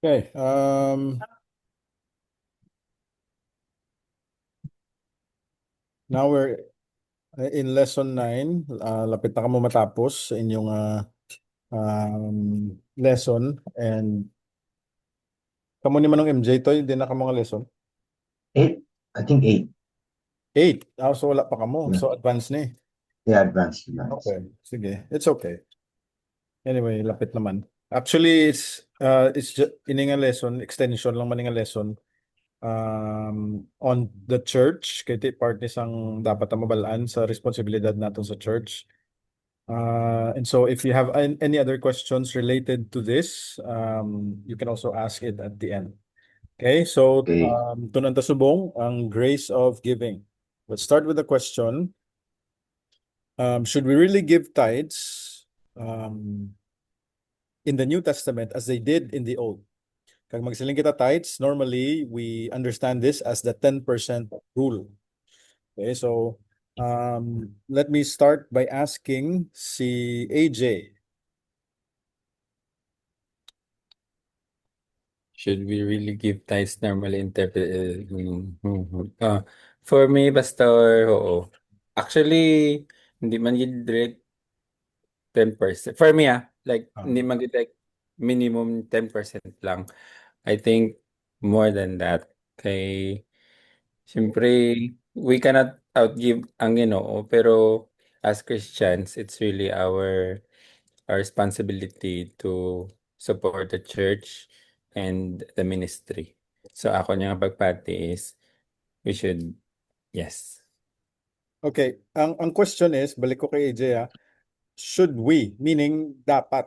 Okay. Now we're in lesson 9. Lapit na kamo matapos sa inyong lesson. And kamo ni manong MJ to, hindi na ka mga lesson. Eight? I think eight. 8. So wala pa kamo. Yeah, So advanced na eh. yeah, advanced. Okay. Sige. It's okay. Anyway, lapit naman. Actually, it's just ini nga lesson, extension lang man nga lesson on the church. Kaya part ni sang dapat na mabalaan sa responsibilidad natin sa church. And so if you have any other questions related to this, you can also ask it at the end. Okay, so Okay. tunang tasubong ang grace of giving. Let's start with the question. Should we really give tithes in the New Testament as they did in the Old? Kag magsiling kita tithes, normally we understand this as the 10% rule. Okay, so let me start by asking si AJ. Should we really give tithes normally interpreted? For me, pastor, oo. Actually, hindi man yun direct 10%. For me, like, Ah, hindi man yun like minimum 10% lang. I think more than that. Kay, siyempre, we cannot outgive ang Ginoo, pero as Christians, it's really our responsibility to support the church and the ministry. So ako niya pagpati is we should, yes. Okay, ang question is, balik ko kay AJ should we, meaning dapat,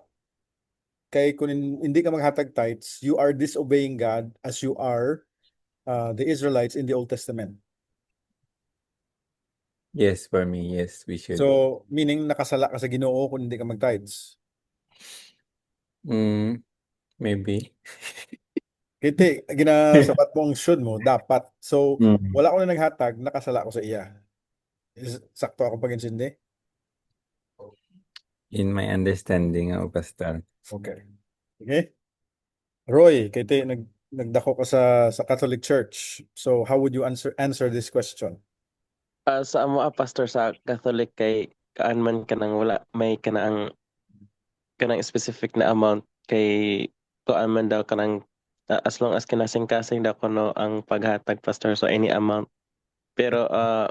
kay kung hindi ka maghatag tithes, you are disobeying God as you are the Israelites in the Old Testament. Yes, for me, yes, we should. So, meaning nakasala ka sa Ginoo kung hindi ka mag-tithes. Maybe. Kiti, ginasabat mo ang should mo, dapat. So, Mm. wala ko na naghatag, nakasala ko sa iya. Sakto ako pag-insindi? In my understanding, Pastor. Okay. Okay? Roy, kiti, nagdako ka sa Catholic Church. So, how would you answer this question? Sa amo pastor sa Catholic kay kaan man kanang wala may kanang specific na amount kay kuan man daw kanang as long as kinasing-kasing daw kuno ang paghatag pastor so any amount. Pero uh,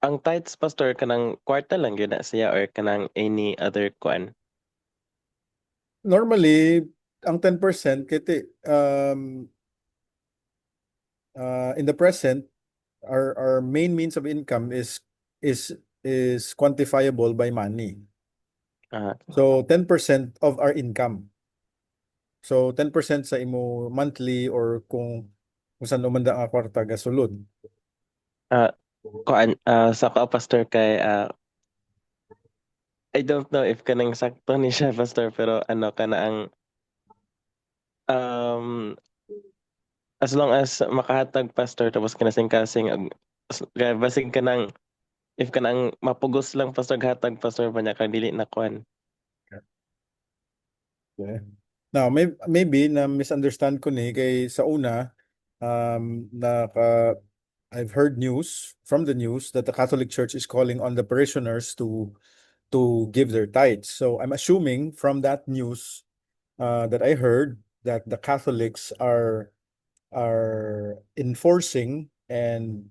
ang tithes pastor kanang kwarta lang gyud na siya or kanang any other kuan. Normally, ang 10%, kiti, in the present, our main means of income is is quantifiable by money. Ah, So 10% of our income. So 10% sa imo monthly or kung saan umanda ang kwarta gasulod. kuan sa ka pastor kay I don't know if kanang sakto ni siya pastor pero ano kana ang um as long as makahatag pastor tapos kinasing-kasing basig ka nang if ka nang mapugos lang pastor hatag pastor pa niya kang dili na kuan. Okay. Now, maybe na misunderstand ko ni kay sa una I've heard news from the news that the Catholic Church is calling on the parishioners to give their tithes. So I'm assuming from that news that I heard that the Catholics are enforcing and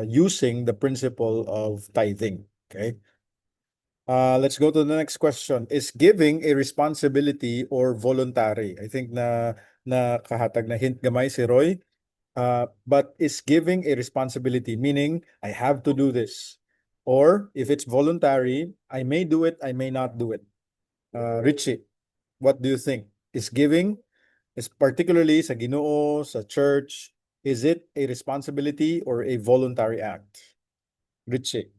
using the principle of tithing. Okay. Let's go to the next question. Is giving a responsibility or voluntary? I think na kahatag na hint gamay si Roy. But is giving a responsibility, meaning I have to do this. Or if it's voluntary, I may do it, I may not do it. Richie, what do you think? Is giving, is particularly sa Ginoo, sa church, is it a responsibility or a voluntary act? Richie.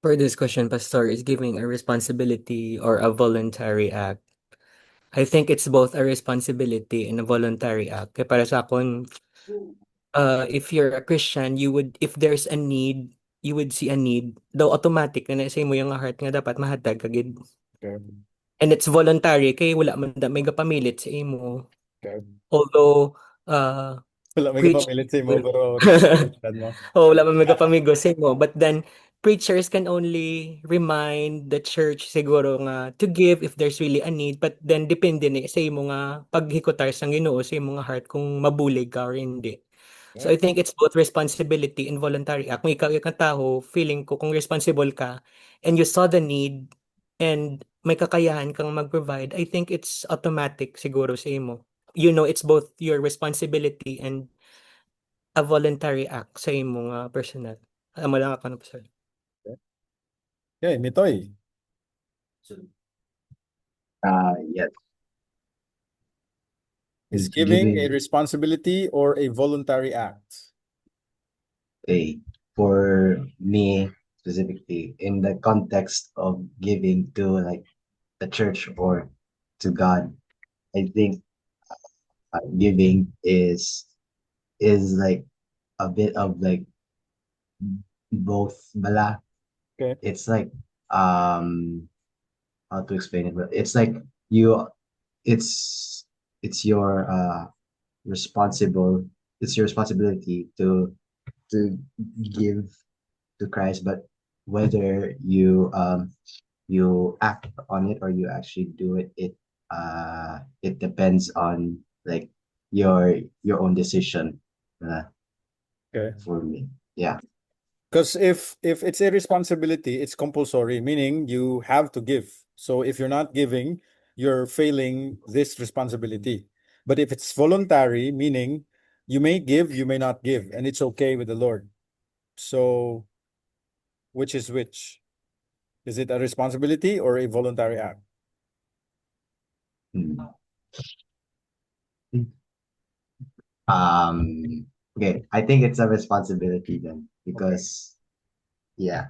For this question, Pastor, is giving a responsibility or a voluntary act? I think it's both a responsibility and a voluntary act. Kaya para sa akon, if you're a Christian, if there's a need, you would see a need, though automatic na nasa mo yung heart nga dapat mahatag kagid. Okay. And it's voluntary kay wala man da may gapamilit sa imo. Okay. Although Wala may preach kapamilit sa imo, pero responsibilidad mo. oh, wala man may gapamigo sa imo. But then preachers can only remind the church siguro nga to give if there's really a need, but then depende ni sa imo nga paghikutar sang Ginoo sa imo nga heart kung mabulig ka or hindi. So I think it's both responsibility and voluntary act. Kung ikaw yung tao, feeling ko kung responsible ka and you saw the need and may kakayahan kang mag-provide, I think it's automatic siguro sa imo. You know, it's both your responsibility and a voluntary act sa imo nga personal. Amo lang ako no, sir. Okay, Mitoy. Yes. Is It's giving a giving responsibility or a voluntary act? for me specifically in the context of giving to like the church or to God, I think giving is like a bit of like both bala. Okay. It's like how to explain it, but it's like you it's it's your responsible it's your responsibility to give to Christ, but whether you act on it or you actually do it, it depends on like your own decision Okay. for me. Yeah. Because if it's a responsibility, it's compulsory, meaning you have to give. So if you're not giving, you're failing this responsibility. But if it's voluntary, meaning you may give, you may not give, and it's okay with the Lord. So which is which? Is it a responsibility or a voluntary act? Mm. Okay, I think it's a responsibility then because yeah.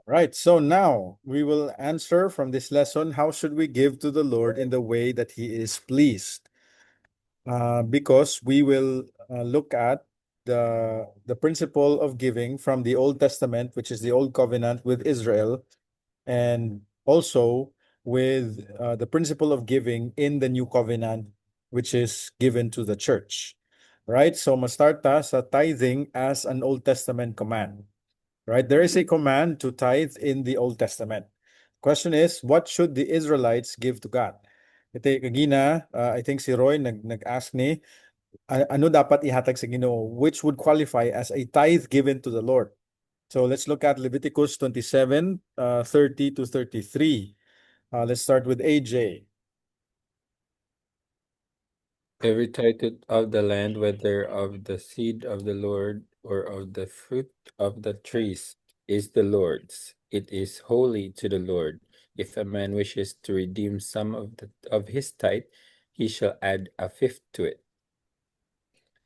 Right. So now we will answer from this lesson, how should we give to the Lord in the way that He is pleased? Because we will look at the principle of giving from the Old Testament, which is the Old Covenant with Israel, and also with the principle of giving in the New Covenant, which is given to the church. Right? So ma-start ta sa tithing as an Old Testament command. Right? There is a command to tithe in the Old Testament. Question is, what should the Israelites give to God? Ito kagina, I think si Roy nag-ask ni, ano dapat ihatag sa Ginoo? Which would qualify as a tithe given to the Lord? So let's look at Leviticus 27, 30 to 33. Let's start with AJ. Every title of the land, whether of the seed of the Lord or of the fruit of the trees, is the Lord's. It is holy to the Lord. If a man wishes to redeem some of his tithe, he shall add a fifth to it.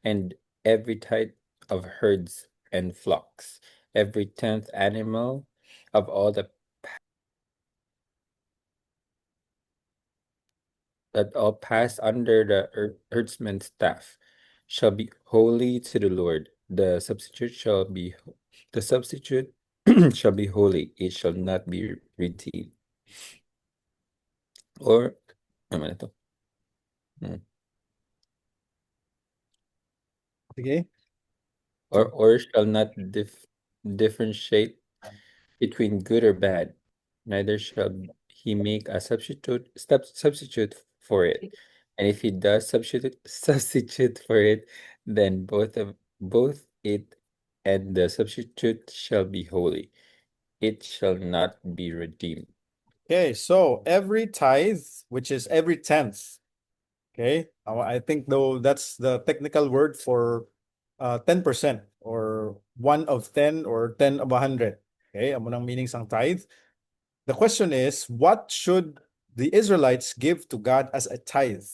And every tithe of herds and flocks, every 10th animal of all that all pass under the herdsman's staff shall be holy to the Lord. The substitute shall be holy. It shall not be redeemed. Or ano ito? Okay. Or shall not differentiate between good or bad, neither shall he make a substitute for it. And if he does substitute for it, then both it and the substitute shall be holy. It shall not be redeemed. Okay, so every tithe, which is every tenth. Okay, I think though that's the technical word for 10% or 1 of 10 or 10 of 100. Okay, amo nang meaning sang tithe. The question is, what should the Israelites give to God as a tithe?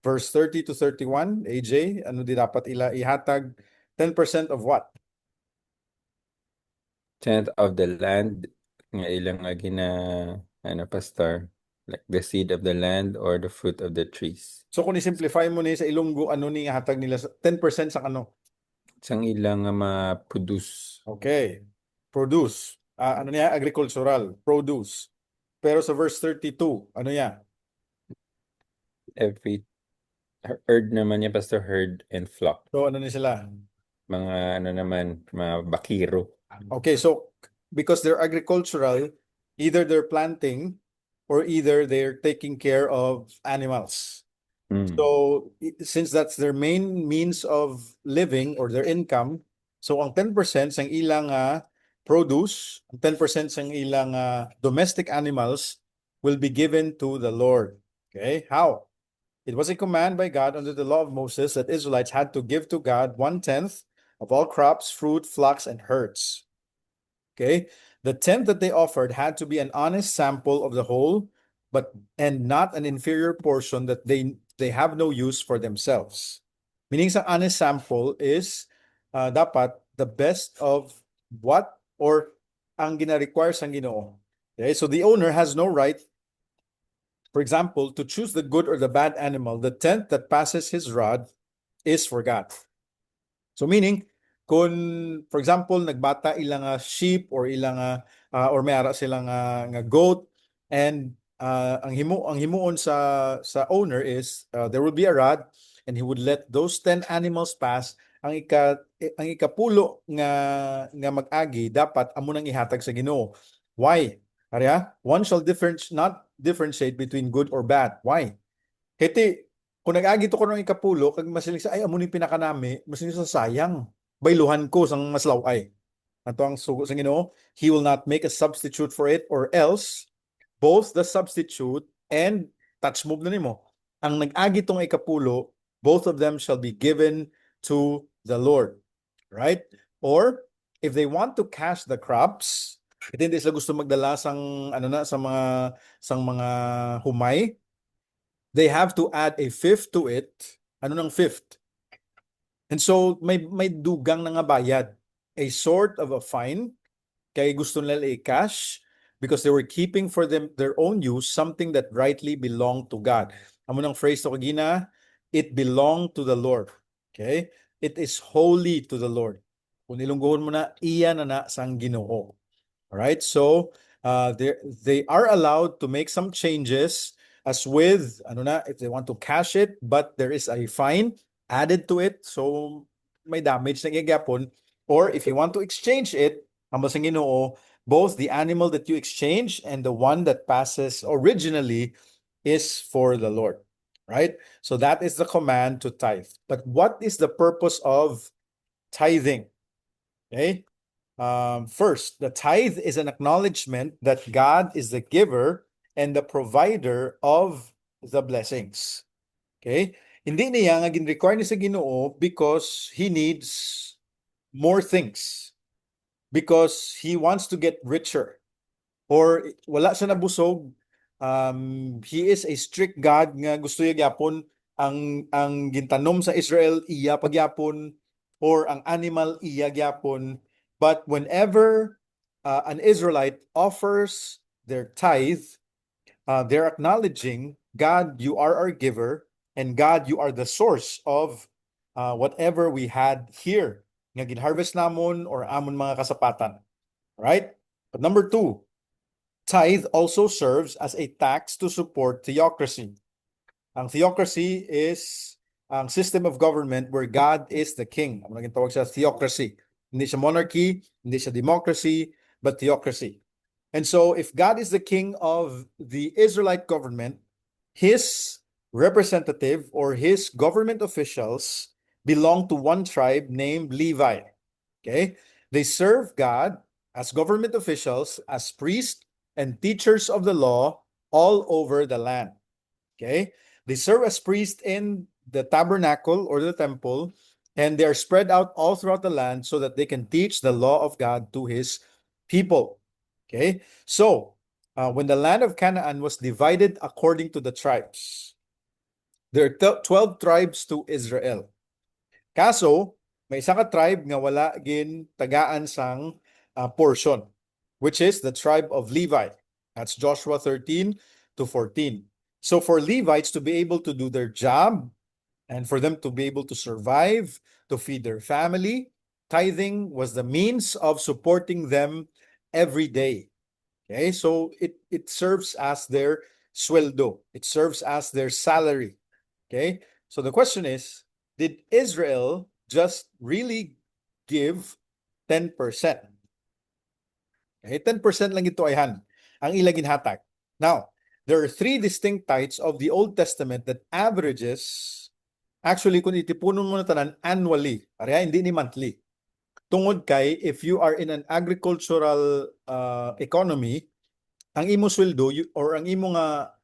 Verse 30 to 31, AJ, ano di dapat ila ihatag? 10% of what? 10th of the land, nga ilang pastor, like the seed of the land or the fruit of the trees. So kung i-simplify mo ni sa Ilonggo, ano ni ihatag nila? 10% sa ano? Sang ilang ma-produce. Okay. Produce. Ano niya? Agricultural. Produce. Pero sa verse 32, ano yan? Every herd naman niya, Pastor, herd and flock. So ano na sila? Mga ano naman, mga bakiro. Okay, so because they're agricultural, either they're planting or either they're taking care of animals. Mm. So since that's their main means of living or their income, so ang 10% sa ilang produce, ang 10% sa ilang domestic animals will be given to the Lord. Okay, how? It was a command by God under the law of Moses that Israelites had to give to God 1/10 of all crops, fruit, flocks, and herds. Okay, the tenth that they offered had to be an honest sample of the whole, and not an inferior portion that they have no use for themselves. Meaning, sa honest sample is dapat the best of what or ang gina-require sa Ginoo. Okay, so the owner has no right, for example, to choose the good or the bad animal. The tenth that passes his rod is for God. So meaning, kung for example nagbata ilang sheep or ilang or may ara silang nga goat, and ang himuon sa owner is there will be a rod and he would let those 10 animals pass. Ang ikapulo nga mag-agi dapat amo nang ihatag sa Ginoo. Why? Arya, one shall not differentiate between good or bad. Why? Kiti, kung nag-agi to ko ng ikapulo, kag masiling sa, ay, amo ni pinakanami, masiling sa sayang. Bayluhan ko sang maslaw ay. Ato ang sugo sa Ginoo, He will not make a substitute for it, or else, both the substitute and touch move na nimo. Ang nag-agi tong ikapulo, both of them shall be given to the Lord. Right? Or, if they want to cash the crops, hindi sila gusto magdala sang ano na sa mga humay, they have to add a fifth to it. Ano ng fifth? And so may dugang na nga bayad. A sort of a fine. Kaya gusto nila i-cash because they were keeping for them their own use something that rightly belonged to God. Amo ng phrase to kagina, it belonged to the Lord. Okay? It is holy to the Lord. Kung ilungguhon mo na, iyan na sang Ginoo. Alright? So, they are allowed to make some changes as with, ano na, if they want to cash it, but there is a fine added to it, so may damage na gagapon. Or if you want to exchange it, ang basang Ginoo, both the animal that you exchange and the one that passes originally is for the Lord. Right? So that is the command to tithe. But what is the purpose of tithing? Okay? First, the tithe is an acknowledgement that God is the giver and the provider of the blessings. Okay? Hindi niya nga gin-require ni sa Ginoo because he needs more things. Because he wants to get richer. Or wala siya nabusog. He is a strict God nga gusto niya gyapon ang gintanom sa Israel iya pagyapon, or ang animal iya gyapon. But whenever an Israelite offers their tithe, they're acknowledging, God, you are our giver, and God, you are the source of whatever we had here nga ginharvest namon or amon mga kasapatan. Right? But number 2, tithe also serves as a tax to support theocracy. Ang theocracy is ang system of government where God is the king. Ang naging tawag sa theocracy. Hindi siya monarchy, hindi siya democracy, but theocracy. And so if God is the king of the Israelite government, his representative or his government officials belong to one tribe named Levi. Okay? They serve God as government officials, as priests and teachers of the law all over the land. Okay? They serve as priests in the tabernacle or the temple, and they are spread out all throughout the land so that they can teach the law of God to his people. Okay? So, when the land of Canaan was divided according to the tribes, there are 12 tribes to Israel. Kaso, may isa ka tribe nga wala gin tagaan sang portion, which is the tribe of Levi. That's Joshua 13 to 14. So for Levites to be able to do their job and for them to be able to survive, to feed their family, tithing was the means of supporting them every day. Okay, so it serves as their sueldo. It serves as their salary. Okay, so the question is, did Israel just really give 10%? Okay, 10% lang ito ayhan ang ilang ginhatag. Now, there are three distinct tithes of the Old Testament that averages, actually kung itipunon mo na tanan, annually. Pareha, hindi ni monthly. Tungod kay, if you are in an agricultural economy, ang imo sweldo or ang imo nga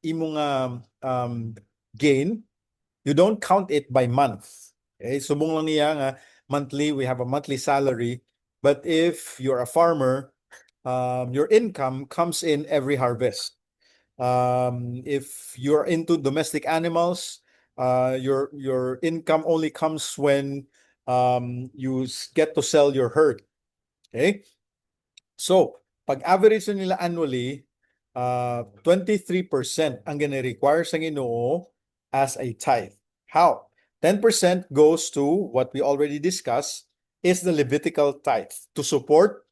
gain, you don't count it by month. Okay, subong lang niya nga monthly, we have a monthly salary, but if you're a farmer, your income comes in every harvest. If you're into domestic animals, your income only comes when you get to sell your herd. Okay? So, pag average nila annually, 23% ang gine-require sa Ginoo as a tithe. How? 10% goes to what we already discussed, is the Levitical tithe to support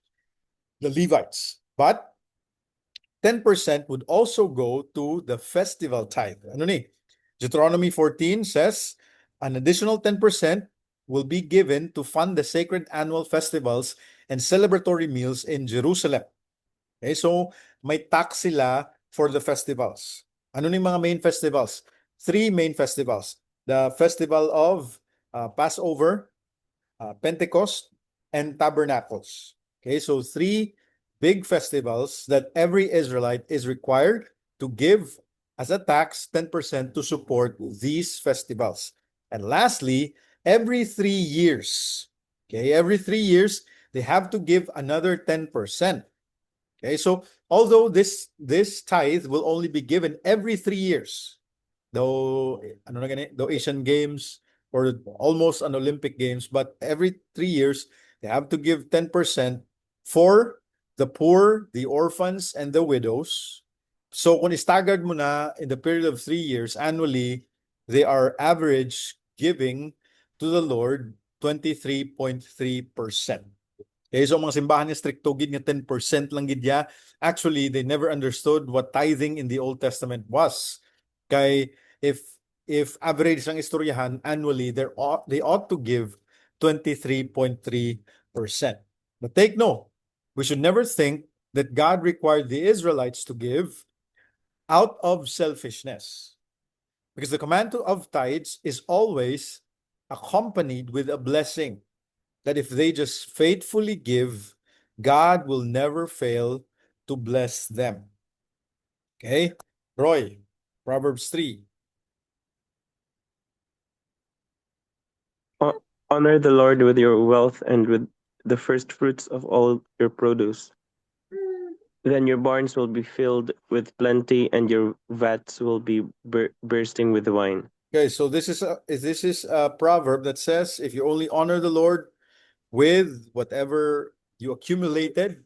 the Levites. But 10% would also go to the festival tithe. Ano ni? Deuteronomy 14 says, an additional 10% will be given to fund the sacred annual festivals and celebratory meals in Jerusalem. Okay, so may tax sila for the festivals. Ano ni mga main festivals? Three main festivals. The festival of Passover, Pentecost, and Tabernacles. Okay, so three big festivals that every Israelite is required to give as a tax 10% to support these festivals. And lastly, every 3 years, okay, every 3 years, they have to give another 10%. Okay, so although this tithe will only be given every 3 years, though Asian Games or almost an Olympic Games, but every 3 years they have to give 10% for the poor, the orphans, and the widows. So kung staggered mo na in the period of 3 years annually, they are average giving to the Lord 23.3%. Okay, so mga simbahan ni stricto gid nga 10% lang gid ya. Actually, they never understood what tithing in the Old Testament was. Kay if average ang istoryahan annually, they ought to give 23.3%. But take note, we should never think that God required the Israelites to give out of selfishness. Because the command of tithes is always accompanied with a blessing that if they just faithfully give, God will never fail to bless them. Okay? Roy, Proverbs 3. Honor the Lord with your wealth and with the first fruits of all your produce. Then your barns will be filled with plenty, and your vats will be bursting with wine. Okay, so this is a proverb that says if you only honor the Lord with whatever you accumulated,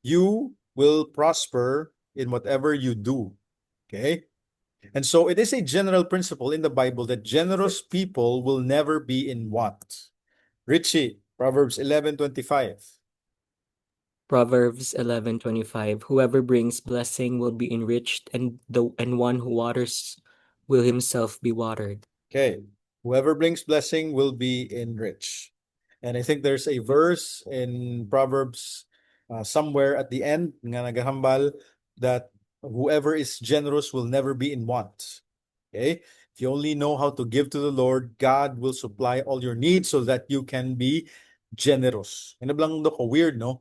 you will prosper in whatever you do. Okay? And so it is a general principle in the Bible that generous people will never be in want. Richie, Proverbs 11:25. Proverbs 11:25. Whoever brings blessing will be enriched, and one who waters will himself be watered. Okay. Whoever brings blessing will be enriched. And I think there's a verse in Proverbs somewhere at the end nga nagahambal that whoever is generous will never be in want. Okay? If you only know how to give to the Lord, God will supply all your needs so that you can be generous. Ano lang ko weird, no?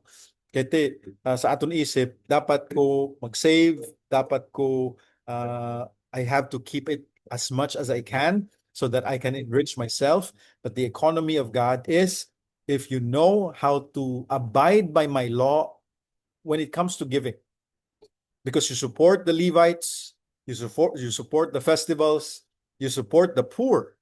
Kaya sa aton isip, dapat ko mag-save, dapat ko I have to keep it as much as I can so that I can enrich myself. But the economy of God is if you know how to abide by my law when it comes to giving. Because you support the Levites, you support the festivals, you support the poor.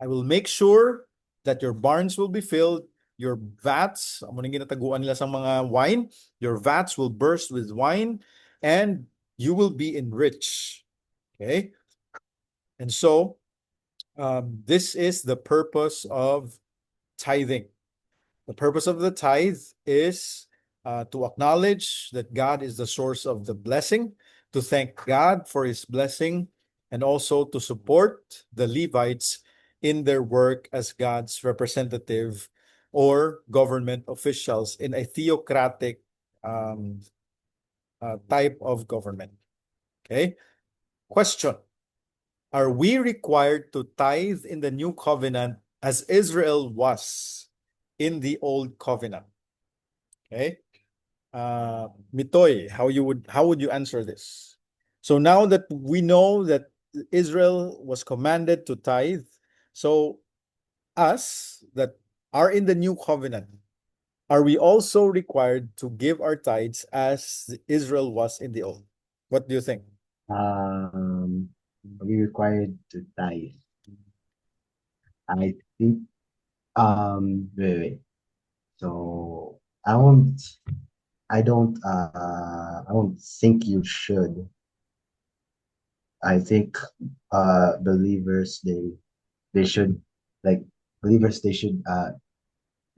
I will make sure that your barns will be filled, your vats, amo ning ginataguan nila sa mga wine, your vats will burst with wine, and you will be enriched. Okay? And so, this is the purpose of tithing. The purpose of the tithe is to acknowledge that God is the source of the blessing, to thank God for his blessing, and also to support the Levites in their work as God's representative or government officials in a theocratic type of government. Okay. Question. Are we required to tithe in the new covenant as Israel was in the old covenant? Okay. Mitoy, how would you answer this? So now that we know that Israel was commanded to tithe, so us that are in the new covenant, are we also required to give our tithes as Israel was in the old? What do you think? Are we required to tithe? I think wait. So I don't think you should. I think believers they should like believers they should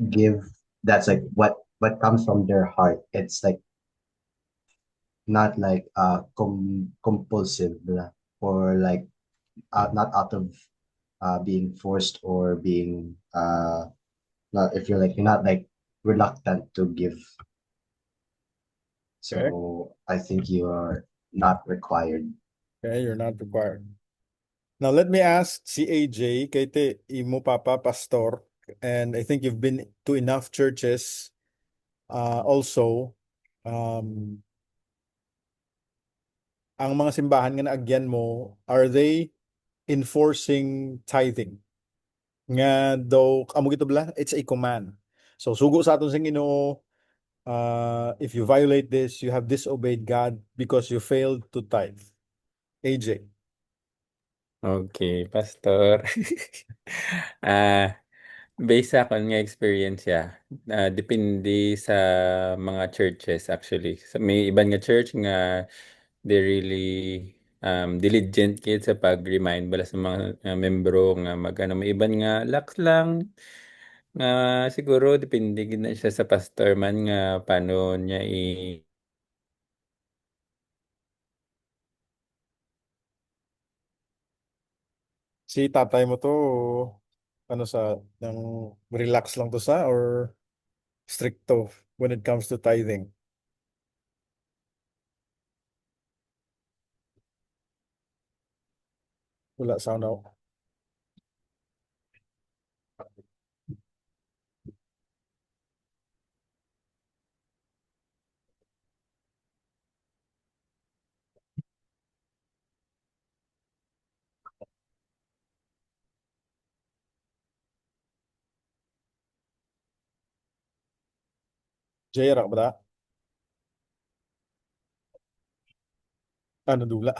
give that's like what comes from their heart. It's like not like compulsive or like not out of being forced or being not if you're not like reluctant to give. Okay. So I think you are not required. Okay, you're not required. Now let me ask si AJ, kay te imo papa pastor, and I think you've been to enough churches also. Ang mga simbahan nga naagyan mo, are they enforcing tithing? Nga daw, amo gito bala, it's a command. So sugo sa aton sing Ginoo, if you violate this, you have disobeyed God because you failed to tithe. AJ. Okay, pastor. Ah, based sa akon nga experience depende sa mga churches actually. So, may iban nga church nga they really diligent kid sa pag-remind bala sa mga membro nga magano may iban nga lax lang nga siguro depende gid na siya sa pastor man nga paano niya Si tatay mo to, ano sa, ng relax lang to sa or stricto when it comes to tithing? Wala sound out. Jay, ra ba da? Ano dula?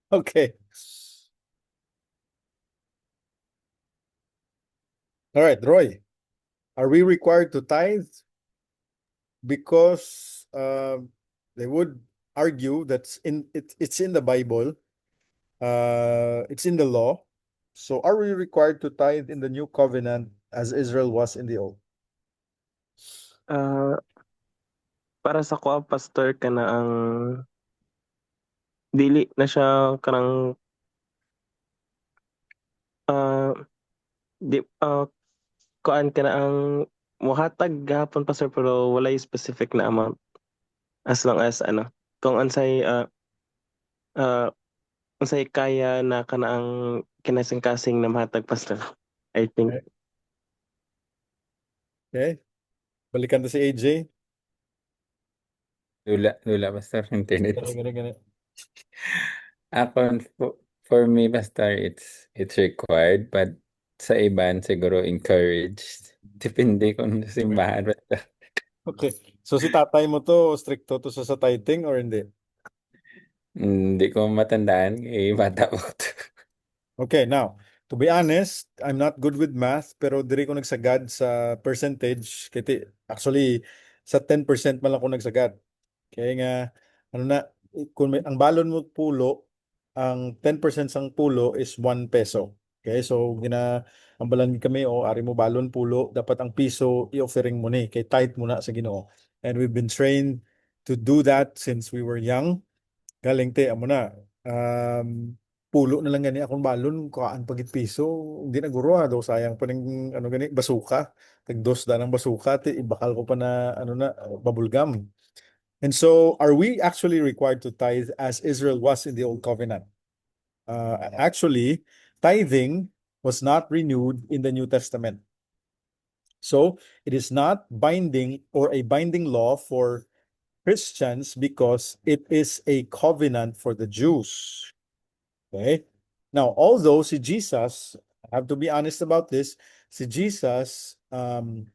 Okay. All right, Roy. Are we required to tithe? Because they would argue that's it's in the Bible. It's in the law. So are we required to tithe in the new covenant as Israel was in the old? Para sa ko pastor kana ang dili na siya kanang di kuan kana ang mohatag gahapon pastor pero walay specific na amount as long as kung unsay kaya na kana ang kinasing-kasing na mahatag pastor, I think. Okay. Balikan to si AJ. lula pastor internet. Gani. Ako, for me, basta it's required, but sa iban siguro encouraged. Depende kung sa simbahan. Basta. Okay. So si tatay mo to, stricto to sa tithing or hindi? Hindi ko matandaan, bata ko to. Okay, now, to be honest, I'm not good with math, pero diri ko nagsagad sa percentage. Actually, sa 10% man lang ko nagsagad. Kaya nga, ano na, kung ang balon mo pulo, ang 10% sang pulo is 1 peso. Okay, so ambalan kami o ari mo balon pulo, dapat ang piso i-offering mo ni kay tithe mo na sa Ginoo. And we've been trained to do that since we were young. Galing te amo na. Pulo na lang gani akong balon kaan pagit piso. Hindi na guro daw sayang pa ning ano gani basuka. Tagdos da ng basuka te ibakal ko pa na ano na bubble gum. And so are we actually required to tithe as Israel was in the old covenant? Actually, tithing was not renewed in the New Testament. So it is not binding or a binding law for Christians because it is a covenant for the Jews. Okay? Now, although si Jesus, I have to be honest about this, si Jesus, ano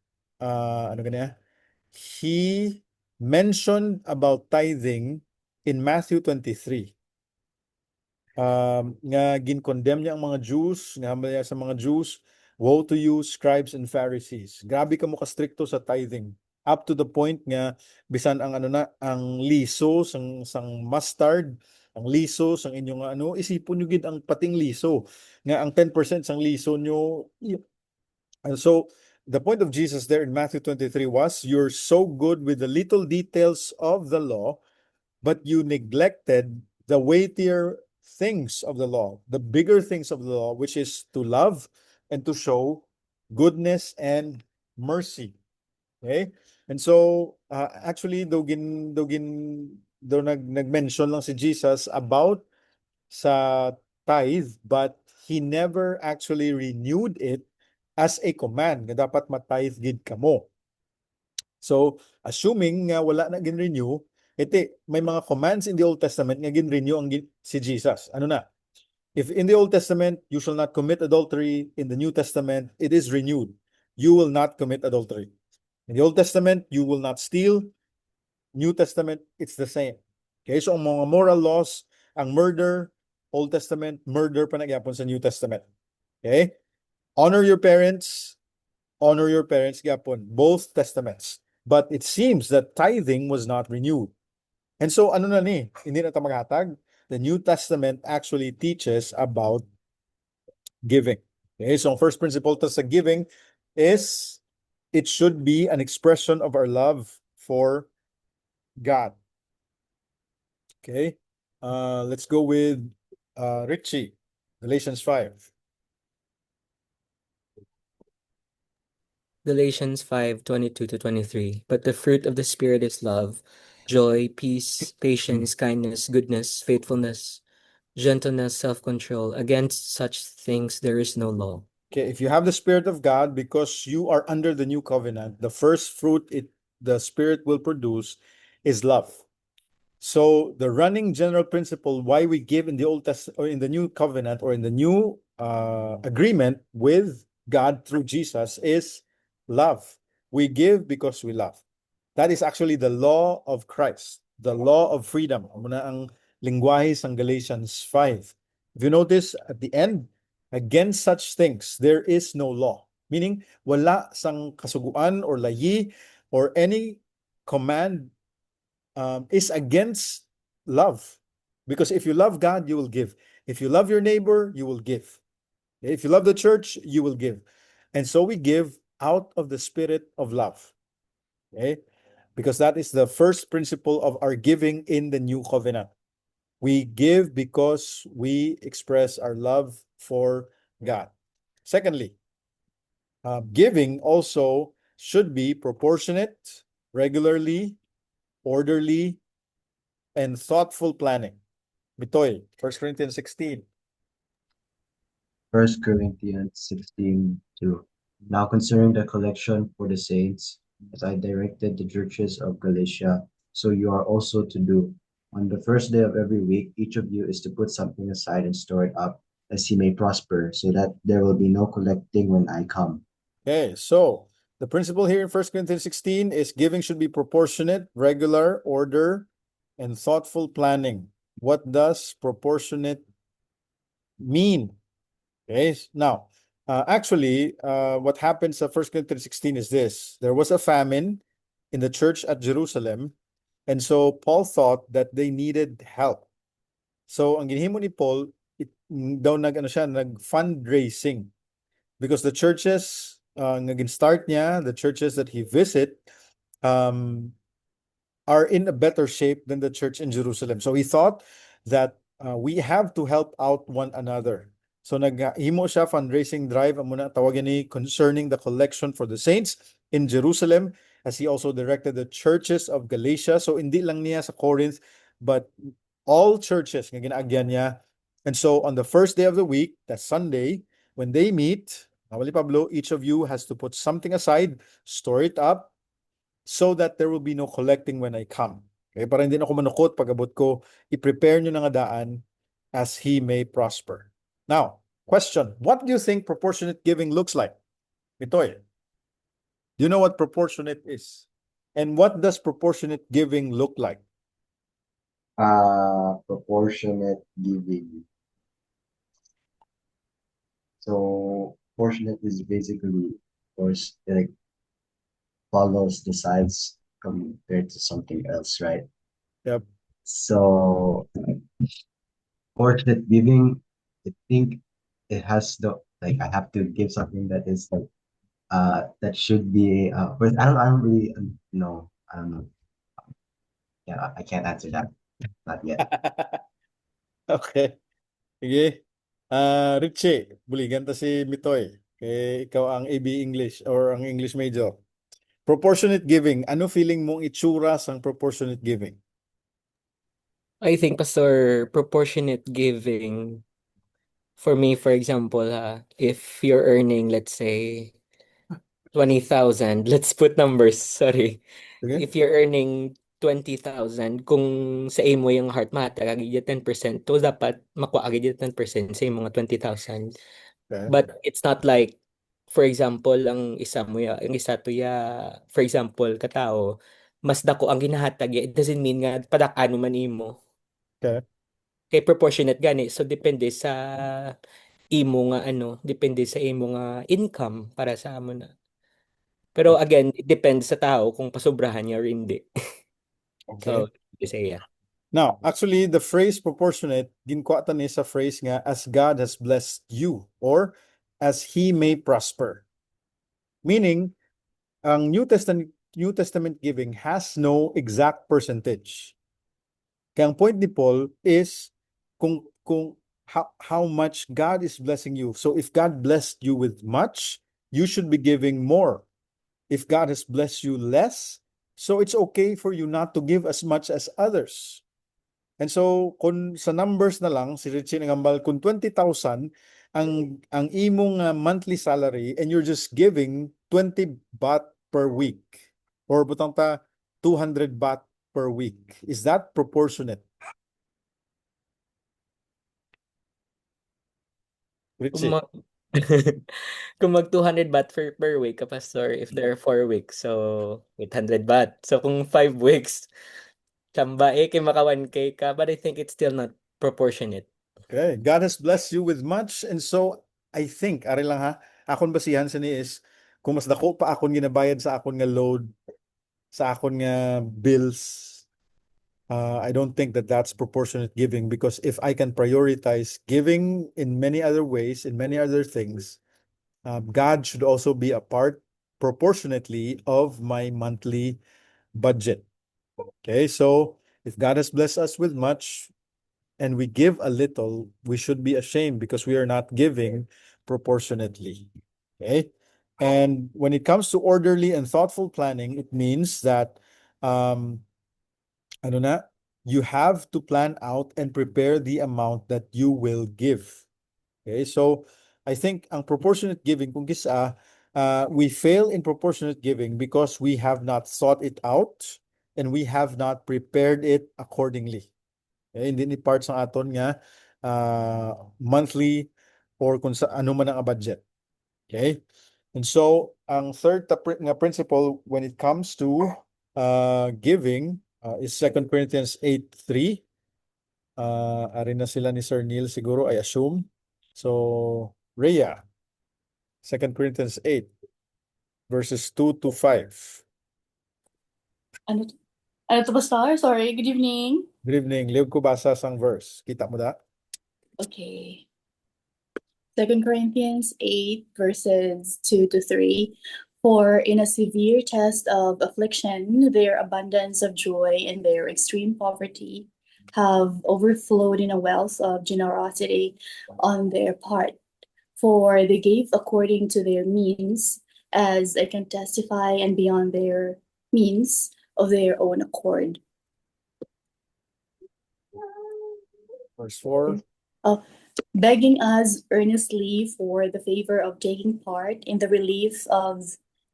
ganyan, he mentioned about tithing in Matthew 23. Nga gin-condemn niya ang mga Jews, nga hamaya sa mga Jews, woe to you, scribes and Pharisees. Grabe ka mo ka-stricto sa tithing. Up to the point nga, bisan ang ano na, ang liso, sang mustard, ang liso, sang inyong ano, isipon nyo gid ang pating liso. Nga ang 10% sang liso nyo. And so, the point of Jesus there in Matthew 23 was, you're so good with the little details of the law, but you neglected the weightier things of the law, the bigger things of the law, which is to love and to show goodness and mercy. Okay? And so, actually, nag-mention lang si Jesus about sa tithe, but he never actually renewed it as a command nga dapat ma-tithe gid kamo. So, assuming nga wala na gin-renew, may mga commands in the Old Testament nga gin-renew si Jesus. Ano na? If in the Old Testament, you shall not commit adultery, in the New Testament, it is renewed. You will not commit adultery. In the Old Testament, you will not steal. New Testament, it's the same. Okay, so ang mga moral laws, ang murder, Old Testament, murder pa nagyapon sa New Testament. Okay? Honor your parents gyapon, both testaments. But it seems that tithing was not renewed. And so ano na ni, hindi na maghatag. The New Testament actually teaches about giving. Okay, so ang first principle to sa giving is it should be an expression of our love for God. Okay, let's go with Richie, Galatians 5. Galatians 5:22-23. But the fruit of the Spirit is love, joy, peace, patience, kindness, goodness, faithfulness, gentleness, self-control. Against such things there is no law. Okay, if you have the Spirit of God, because you are under the new covenant, the first fruit the Spirit will produce is love. So the running general principle why we give in the Old Testament or in the new covenant or in the new agreement with God through Jesus is love. We give because we love. That is actually the law of Christ, the law of freedom. Muna ang lingwahe sang Galatians 5. If you notice at the end, against such things, there is no law. Meaning, wala sang kasuguan or layi or any command is against love. Because if you love God, you will give. If you love your neighbor, you will give. If you love the church, you will give. And so we give out of the spirit of love. Okay? Because that is the first principle of our giving in the new covenant. We give because we express our love for God. Secondly, giving also should be proportionate, regularly, orderly, and thoughtful planning. Bitoy, 1 Corinthians 16. 1 Corinthians 16:2. Now concerning the collection for the saints, as I directed the churches of Galatia, so you are also to do. On the first day of every week, each of you is to put something aside and store it up, as he may prosper, so that there will be no collecting when I come. Okay, so the principle here in 1 Corinthians 16 is giving should be proportionate, regular, order, and thoughtful planning. What does proportionate mean? Okay, now, actually, what happens at 1 Corinthians 16 is this. There was a famine in the church at Jerusalem, and so Paul thought that they needed help. So, ang ginhimo ni Paul, daw nag-fundraising because the churches start niya, the churches that he visit um, are in a better shape than the church in Jerusalem. So he thought that we have to help out one another. So naghimo siya fundraising drive amo na tawagin ni concerning the collection for the saints in Jerusalem, as he also directed the churches of Galatia. So hindi lang niya sa Corinth but all churches nga ginaagyan niya. And so on the first day of the week, that's Sunday, when they meet, Nawali Pablo, each of you has to put something aside, store it up, so that there will be no collecting when I come. Okay, para hindi na ako manukot pag abot ko, i-prepare nyo na nga daan as he may prosper. Now, question, what do you think proportionate giving looks like? Itoy, do you know what proportionate is? And what does proportionate giving look like? Proportionate giving. So proportionate is basically, of course, like follows the sides compared to something else, right? Yep. So proportionate giving, I think it has the like I have to give something that is like that should be but I don't really know. I don't know. Yeah, I can't answer that. Not yet. Okay. Sige. Richie, buligan ta si Mitoy. Kay ikaw ang AB English or ang English major. Proportionate giving, ano feeling mong itsura sang proportionate giving? I think, Pastor, proportionate giving, for me, for example, if you're earning, let's say, 20,000, let's put numbers, sorry. Sige? If you're earning 20,000, kung sa imo yung heart matter, agad 10%, to dapat makuha agad 10% sa imong mga 20,000. Okay. But it's not like, for example, ang isa mo ya, ang isa to ya, for example, katao, mas dako ang ginahatag ya, it doesn't mean nga padakano man imo. Okay. Kay proportionate gani, so depende sa imo nga depende sa imo nga income para sa amo na. Pero again, it depends sa tao kung pasobrahan niya or hindi. Okay. So, say yeah. Now, actually, the phrase proportionate, ginkuha ta ni sa phrase nga, as God has blessed you, or as He may prosper. Meaning, ang New Testament giving has no exact percentage. Kaya ang point ni Paul is kung how much God is blessing you. So if God blessed you with much, you should be giving more. If God has blessed you less, so it's okay for you not to give as much as others. And so kung sa numbers na lang si Richie nangambal kung 20,000 ang imong monthly salary and you're just giving 20 baht per week or butang ta 200 baht per week, is that proportionate? Kung Richie, mag, kung mag 200 baht per week ka, Pastor, if there are 4 weeks, so 800 baht. So kung 5 weeks, tsamba kay maka 1K ka, but I think it's still not proportionate. okay, God has blessed you with much, and so I think ari lang ha, akon basihan sa ni is kung mas dako pa akon ginabayad sa akon nga load, sa akon nga bills, I don't think that that's proportionate giving, because if I can prioritize giving in many other ways, in many other things, God should also be a part proportionately of my monthly budget. Okay, so if God has blessed us with much and we give a little, we should be ashamed because we are not giving proportionately. Okay, and when it comes to orderly and thoughtful planning, it means that ano na, you have to plan out and prepare the amount that you will give. Okay, so I think ang proportionate giving, kung kisa, we fail in proportionate giving because we have not thought it out and we have not prepared it accordingly. Okay, hindi ni parts ng aton nga monthly or kung sa ano man ang budget. Okay, and so ang third nga principle when it comes to giving is 2 Corinthians 8:3. Ari na sila ni Sir Neil siguro, I assume. So, Rhea, 2 Corinthians 8, verses 2 to 5. Ano to? Ano to, Pastor? Sorry, good evening. Good evening. Liog ko basa sang verse. Kita mo da? Okay. 2 Corinthians 8, verses 2 to 3. For in a severe test of affliction, their abundance of joy and their extreme poverty have overflowed in a wealth of generosity on their part. For they gave according to their means, as I can testify, and beyond their means of their own accord. Verse 4. Begging us earnestly for the favor of taking part in the relief of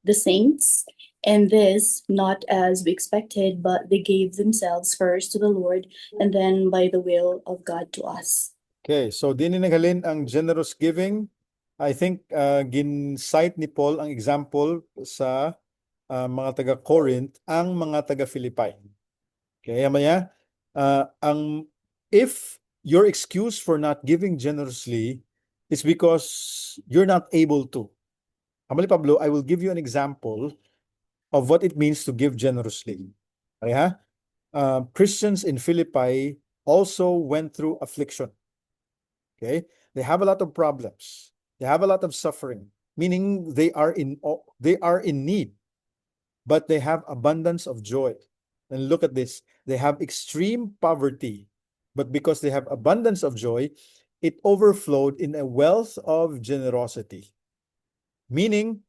the saints, and this not as we expected, but they gave themselves first to the Lord, and then by the will of God to us. Okay, so din naghalin ang generous giving. I think gin-cite ni Paul ang example sa mga taga-Corinth, ang mga taga-Philippi. Okay, maya, if your excuse for not giving generously is because you're not able to. Amali Pablo, I will give you an example of what it means to give generously. Okay, ha? Christians in Philippi also went through affliction. Okay, they have a lot of problems. They have a lot of suffering, meaning they are in need, but they have abundance of joy. And look at this, they have extreme poverty, but because they have abundance of joy, it overflowed in a wealth of generosity. Meaning,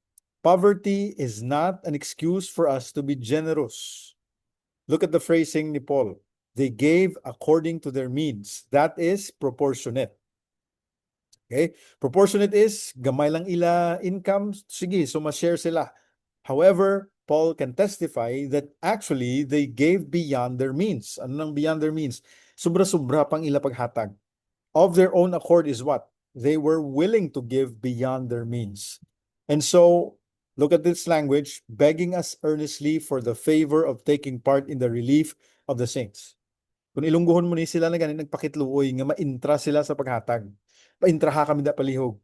poverty is not an excuse for us to be generous. Look at the phrasing ni Paul. They gave according to their means. That is proportionate. Okay? Proportionate is, gamay lang ila income, sige, so ma-share sila. However, Paul can testify that actually they gave beyond their means. Ano nang beyond their means? Sobra-sobra pang ila paghatag. Of their own accord is what? They were willing to give beyond their means. And so, look at this language, begging us earnestly for the favor of taking part in the relief of the saints. Kung ilungguhon mo ni sila na ganin nagpakitluoy nga maintra sila sa paghatag. Paintraha kami da palihog.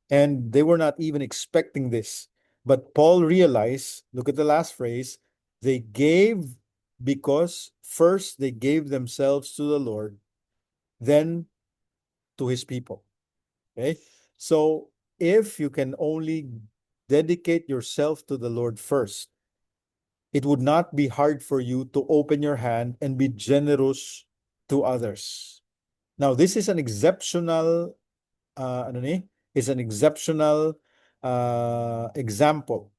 And they were not even expecting this. But Paul realized, look at the last phrase, they gave because first they gave themselves to the Lord, then to his people. Okay? So if you can only dedicate yourself to the Lord first, it would not be hard for you to open your hand and be generous to others. Now, this is an exceptional is an exceptional example.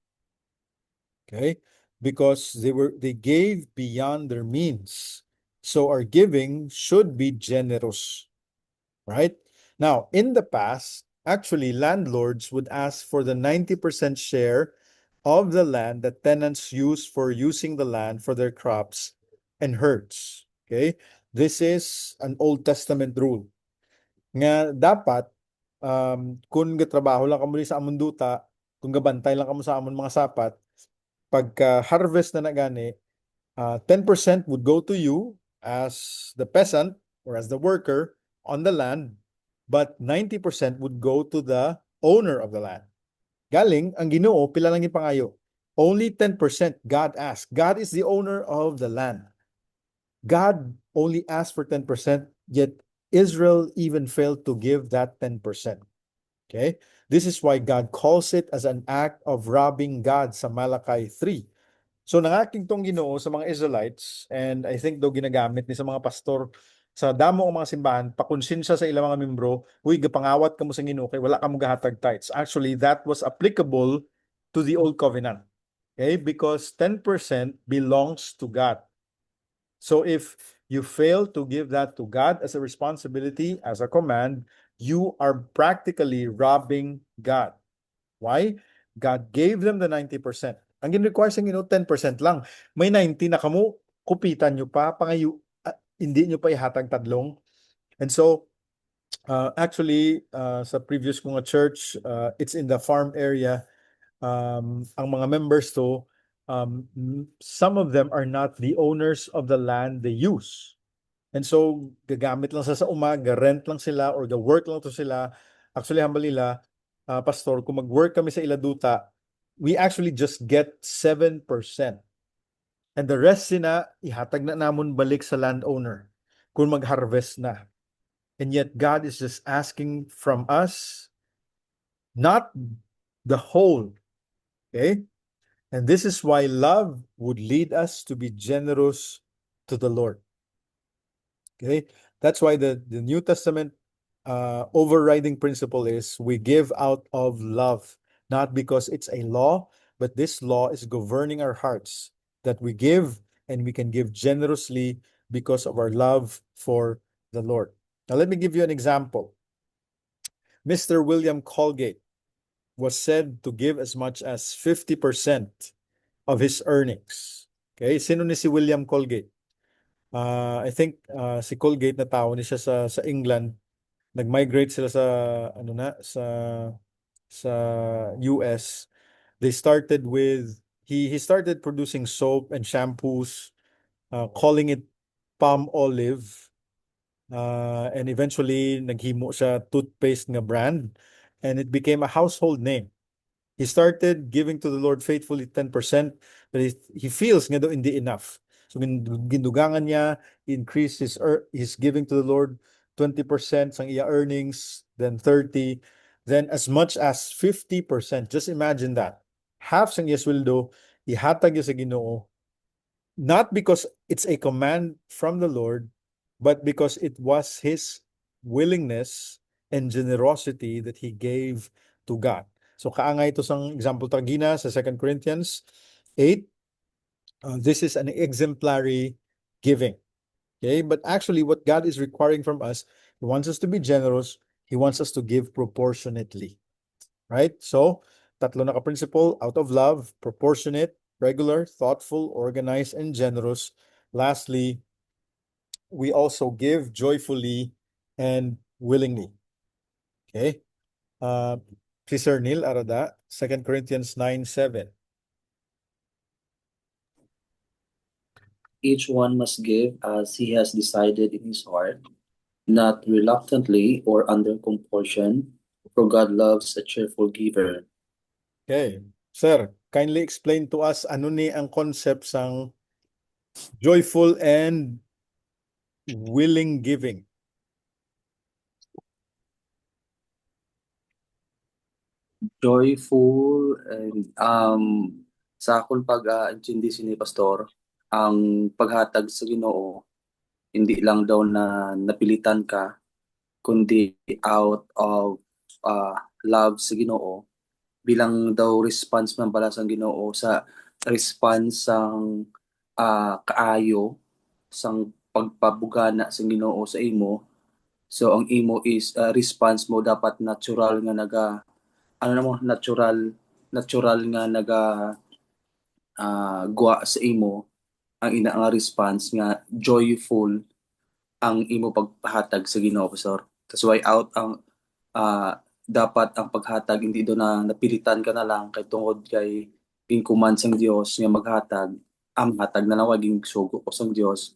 Okay? Because they gave beyond their means. So our giving should be generous. Right? Now, in the past, actually landlords would ask for the 90% share of the land that tenants use for using the land for their crops and herds. Okay? This is an Old Testament rule. Nga dapat kung gatrabaho lang kamo sa amon duta, kung gabantay lang kamo sa amon mga sapat, pagka harvest na nagani, 10% would go to you as the peasant or as the worker on the land, but 90% would go to the owner of the land. Galing, ang Ginoo, pila lang ipangayo. Only 10% God asked. God is the owner of the land. God only asked for 10%, yet Israel even failed to give that 10%. Okay? This is why God calls it as an act of robbing God sa Malachi 3. So nangaking tong Ginoo sa mga Israelites, and I think daw ginagamit ni sa mga pastor sa damo ng mga simbahan, pakonsensya sa ilang mga membro, huy, gapangawat kamo sa Ginoo kay wala kamo gahatag tithes. Actually, that was applicable to the Old Covenant. Okay? Because 10% belongs to God. So if you fail to give that to God as a responsibility, as a command, you are practically robbing God. Why? God gave them the 90%. Ang gin-require sa Ginoo 10% lang. May 90 na kamo, kupitan nyo pa, hindi nyo pa ihatag tadlong. And so, actually, sa previous kong church, it's in the farm area. Ang mga members to, some of them are not the owners of the land they use. And so, gagamit lang sa umaga, rent lang sila, or ga-work lang to sila. Actually, hambal nila, pastor, kung mag-work kami sa iladuta, we actually just get 7%. And the rest sina, ihatag na namon balik sa landowner kung mag-harvest na. And yet, God is just asking from us not the whole. Okay? And this is why love would lead us to be generous to the Lord. Okay? That's why the New Testament overriding principle is we give out of love, not because it's a law, but this law is governing our hearts, that we give and we can give generously because of our love for the Lord. Now, let me give you an example. Mr. William Colgate was said to give as much as 50% of his earnings. Okay, sino ni si William Colgate? I think si Colgate na tao ni siya sa England. Nag-migrate sila sa ano na sa US. They started with he started producing soap and shampoos, calling it palm olive. And eventually naghimo siya toothpaste nga brand, and it became a household name. He started giving to the Lord faithfully 10%, but he feels nga daw hindi enough. So gindugangan niya, increase his giving to the Lord 20% sang iya earnings, then 30, then as much as 50%. Just imagine that. Half sang iya sweldo, ihatag niya sa Ginoo, not because it's a command from the Lord, but because it was his willingness and generosity that he gave to God. So kaangay ito sang example tagina sa 2 Corinthians 8. This is an exemplary giving. Okay, but actually what God is requiring from us, he wants us to be generous, he wants us to give proportionately. Right? So, tatlo na ka-principle: out of love, proportionate, regular, thoughtful, organized, and generous. Lastly, we also give joyfully and willingly. Okay? Si Sir Neil Arada, 2 Corinthians 9:7. Each one must give as he has decided in his heart, not reluctantly or under compulsion, for God loves a cheerful giver. Okay. Sir, kindly explain to us ano ni ang concept sang joyful and willing giving. Joyful and sa akong pag-intindi ni Pastor, ang paghatag sa Ginoo hindi lang daw na napilitan ka, kundi out of love sa Ginoo, bilang daw response man pala sa Ginoo sa response sang kaayo sang pagpabugana sa Ginoo sa imo. So ang imo is response mo dapat natural nga natural nga guwa sa imo. Ang ina nga response nga joyful ang imo pagpahatag sa Ginoo, Pastor. That's why out ang dapat ang paghatag hindi do na napilitan ka na lang kay tungod kay ginkuman sang Dios nga maghatag. Ang hatag na lang waging sugo ko sang Dios.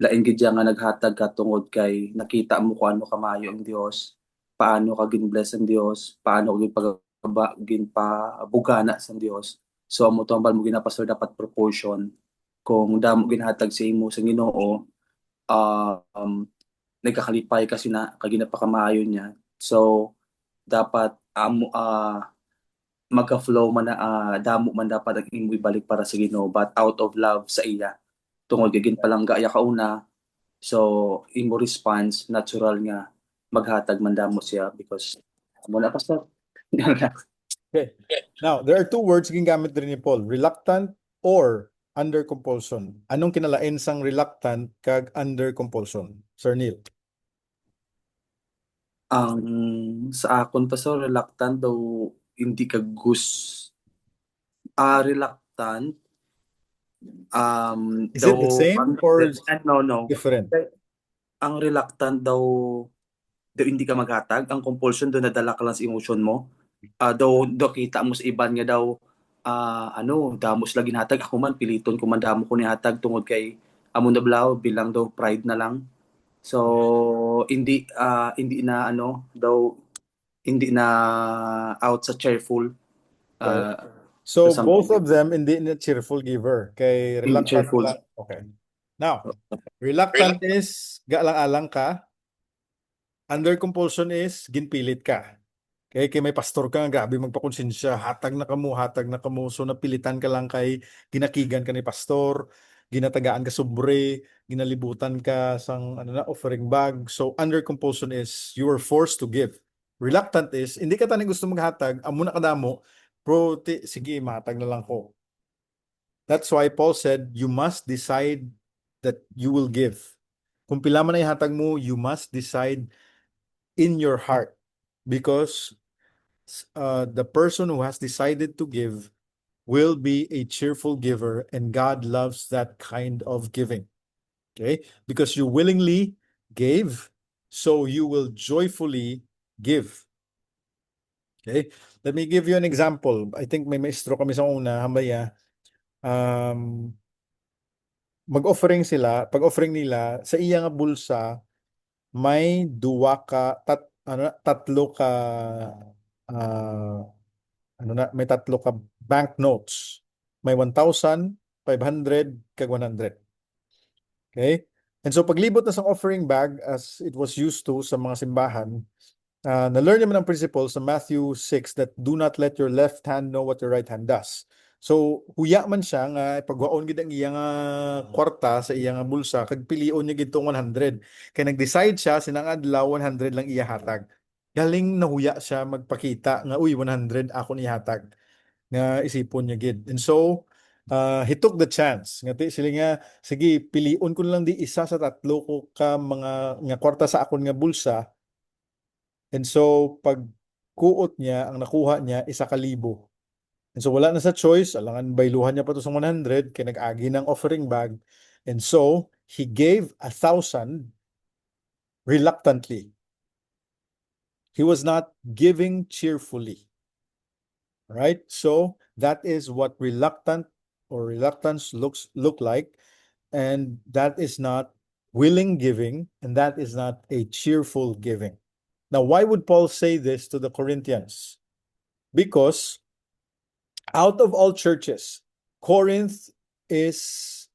Lain gid nga naghatag ka tungod kay nakita mo kung ano kamayo ang Dios, paano ka gin-bless ang Dios, paano ka ginpabugana sa Dios. So amo to ang mo ginapastor dapat proportion. Kung damo ginhatag sa imo sa Ginoo, nagkakalipay kasi na kag ginapakamayo niya. So dapat magka-flow man na damo man dapat ang imo ibalik para sa Ginoo, but out of love sa iya. Tungod gagin palangga ya kauna, so imo response natural nga maghatag man damo siya because amo na Pastor. Okay. Now, there are two words gingamit rin ni Paul, reluctant or under compulsion. Anong kinalain sang reluctant kag under compulsion? Sir Neil. Ang sa akon Pastor, reluctant daw hindi ka reluctant Is daw it the same or no. different? Ang reluctant daw hindi ka maghatag, ang compulsion daw nadala ka lang sa emotion mo. Daw kita mo sa iban nga daw damos lagi hatag, ako man piliton ko man damo ko ni hatag tungod kay amo na blaw bilang daw pride na lang. So hindi na hindi na out sa cheerful. So something. both of them hindi na cheerful giver. Kay Hindi reluctant cheerful. lang. Okay. Now, reluctant is gaalang-alang ka. Under compulsion is ginpilit ka. Kay may pastor ka, grabe magpakonsensya, hatag na kamo. So napilitan ka lang kay ginakigan ka ni pastor, ginatagaan ka sobre, ginalibutan ka sang offering bag. So under compulsion is you are forced to give. Reluctant is hindi ka tani gusto maghatag, amo na kadamo, bro, sige, mahatag na lang ko. That's why Paul said, you must decide that you will give. Kung pila man ay hatag mo, you must decide in your heart. Because the person who has decided to give will be a cheerful giver, and God loves that kind of giving. Okay? Because you willingly gave, so you will joyfully give. Okay? Let me give you an example. I think may maestro kami sa una, hambaya. Mag-offering sila, pag-offering nila, sa iya nga bulsa, may tatlo ka may tatlo ka banknotes. May 1,000, 500, kag 100. Okay? And so paglibot na sa offering bag as it was used to sa mga simbahan, na-learn naman ang principle sa Matthew 6 that do not let your left hand know what your right hand does. So huya man siya nga pagwaon gid ang iyang kwarta sa iyang bulsa kag pilion niya gid tong 100. Kay nag-decide siya sinang adlaw 100 lang iya hatag. Galing nahuya siya magpakita nga uy 100 ako ni hatag. Nga isipon niya gid. And so he took the chance. Ngati sila nga sige pilion ko lang di isa sa tatlo ko ka mga nga kwarta sa akon nga bulsa. And so pag kuot niya ang nakuha niya 1,000. And so wala na sa choice, alangan bayluhan niya pa to sa 100 kay nag-agi ng offering bag. And so he gave 1,000 reluctantly. He was not giving cheerfully. Right? So that is what reluctance look like, and that is not willing giving, and that is not a cheerful giving. Now, why would Paul say this to the Corinthians? Because out of all churches, Corinth is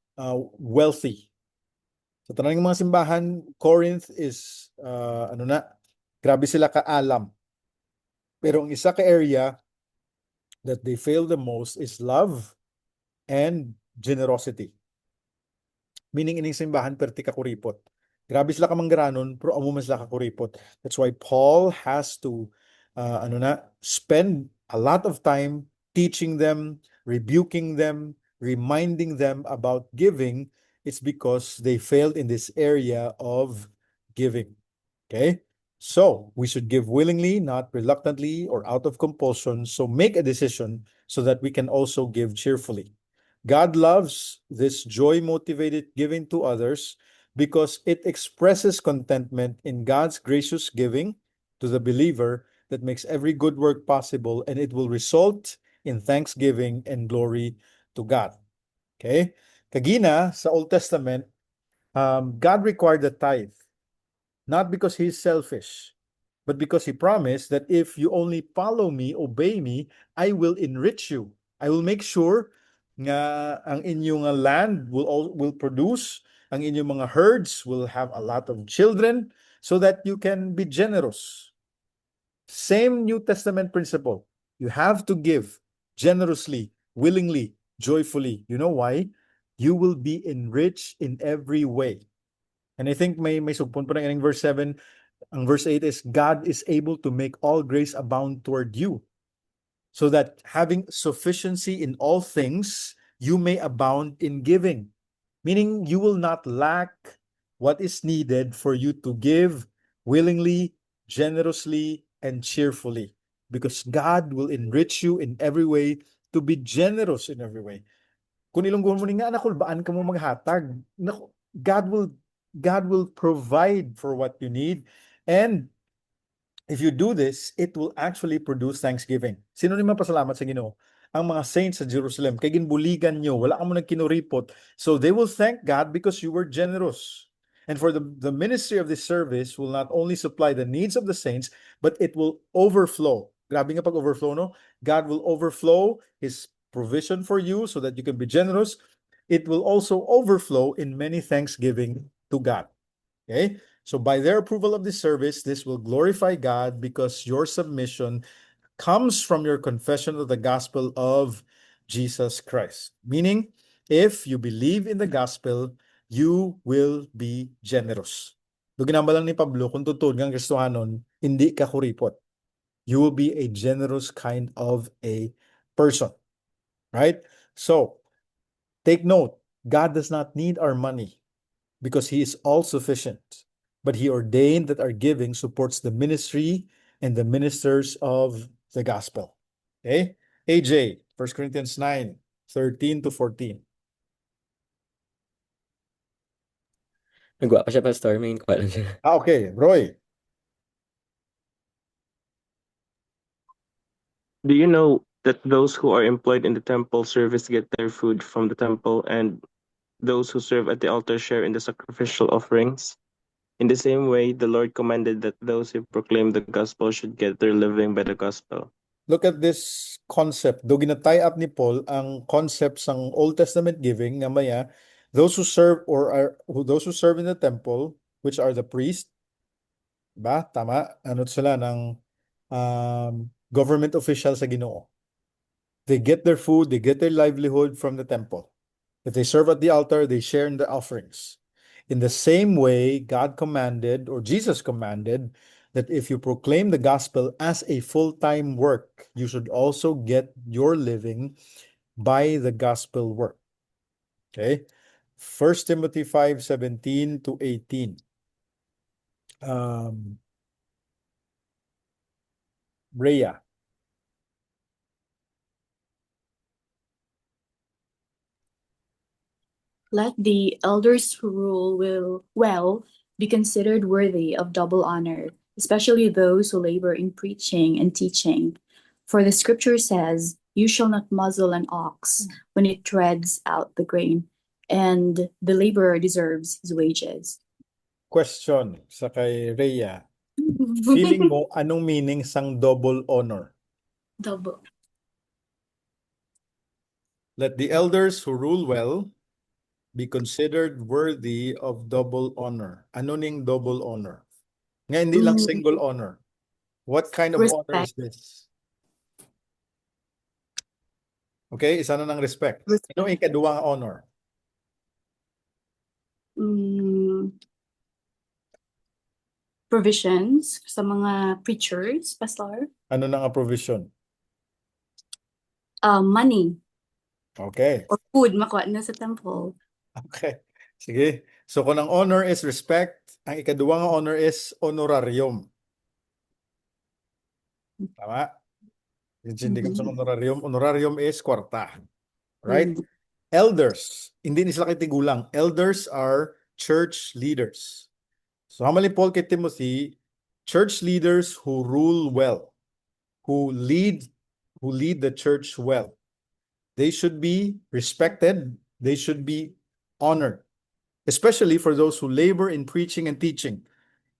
wealthy. Sa tanang mga simbahan, Corinth is grabe sila kaalam. Pero ang isa ka area that they fail the most is love and generosity. Meaning ining simbahan perti ka kuripot. Grabe sila kamanggaranon pero amo man sila ka kuripot. That's why Paul has to spend a lot of time teaching them, rebuking them, reminding them about giving. It's because they failed in this area of giving. Okay? So we should give willingly, not reluctantly or out of compulsion. So make a decision so that we can also give cheerfully. God loves this joy-motivated giving to others because it expresses contentment in God's gracious giving to the believer that makes every good work possible, and it will result in thanksgiving and glory to God. Okay? Kagina, sa Old Testament, God required the tithe, not because He's selfish, but because He promised that if you only follow me, obey me, I will enrich you. I will make sure nga ang inyong land will produce, ang inyong mga herds will have a lot of children so that you can be generous. Same New Testament principle. You have to give generously, willingly, joyfully. You know why? You will be enriched in every way. And I think may sugpon pa ng verse 7. Ang verse 8 is, God is able to make all grace abound toward you, so that having sufficiency in all things, you may abound in giving. Meaning you will not lack what is needed for you to give willingly, generously, and cheerfully. Because God will enrich you in every way to be generous in every way. Kung ilunggon mo nga, nakulbaan ka mo maghatag, God will provide for what you need. And if you do this, it will actually produce thanksgiving. Sino ni mapasalamat sa Ginoo? Ang mga saints sa Jerusalem, kay ginbuligan nyo, wala ka mo nagkinuripot. So they will thank God because you were generous. And for the ministry of this service will not only supply the needs of the saints, but it will overflow. Grabe nga pag-overflow, no? God will overflow His provision for you so that you can be generous. It will also overflow in many thanksgiving to God. Okay? So by their approval of this service, this will glorify God because your submission comes from your confession of the gospel of Jesus Christ. Meaning, if you believe in the gospel, you will be generous. Ginamba lang ni Pablo, kung tutuod ng Kristohanon, hindi ka kuripot. You will be a generous kind of a person. Right? So, take note, God does not need our money because He is all sufficient. But He ordained that our giving supports the ministry and the ministers of the gospel. Okay? AJ, 1 Corinthians 9, 13 to 14. Nagwa pa siya, Pastor. May inquire lang siya. Okay, Roy. Do you know that those who are employed in the temple service get their food from the temple, and those who serve at the altar share in the sacrificial offerings? In the same way, the Lord commanded that those who proclaim the gospel should get their living by the gospel. Look at this concept. Do gina-tie up ni Paul ang concept ng Old Testament giving nga maya, those who serve those who serve in the temple, which are the priests, ba? Tama? Ano sila ng government official sa Ginoo. They get their food, they get their livelihood from the temple. If they serve at the altar, they share in the offerings. In the same way, God commanded, or Jesus commanded, that if you proclaim the gospel as a full-time work, you should also get your living by the gospel work. Okay? 1 Timothy 5:17 to 18. Rhea. Let the elders who rule well be considered worthy of double honor, especially those who labor in preaching and teaching. For the scripture says, "You shall not muzzle an ox when it treads out the grain, and the laborer deserves his wages." Question sa kay Rhea. Feeling mo, anong meaning sang double honor? Double. Let the elders who rule well be considered worthy of double honor. Ano ning double honor? Nga hindi lang single honor. What kind of honor is this? Okay, isa na ng respect. Ano ang ikaduwang honor? Provisions sa mga preachers, pastor. Ano na nga provision? Money Okay. or food makuha na sa temple. Okay. Sige. So kung ang honor is respect, ang ikaduwang honor is honorarium. Tama? Hindi ka sa honorarium. Honorarium is kwarta. Right? Elders. Hindi ni sila kay tigulang. Elders are church leaders. So hamali Paul kay Timothy, church leaders who rule well, who lead the church well. They should be respected. They should be honored, especially for those who labor in preaching and teaching.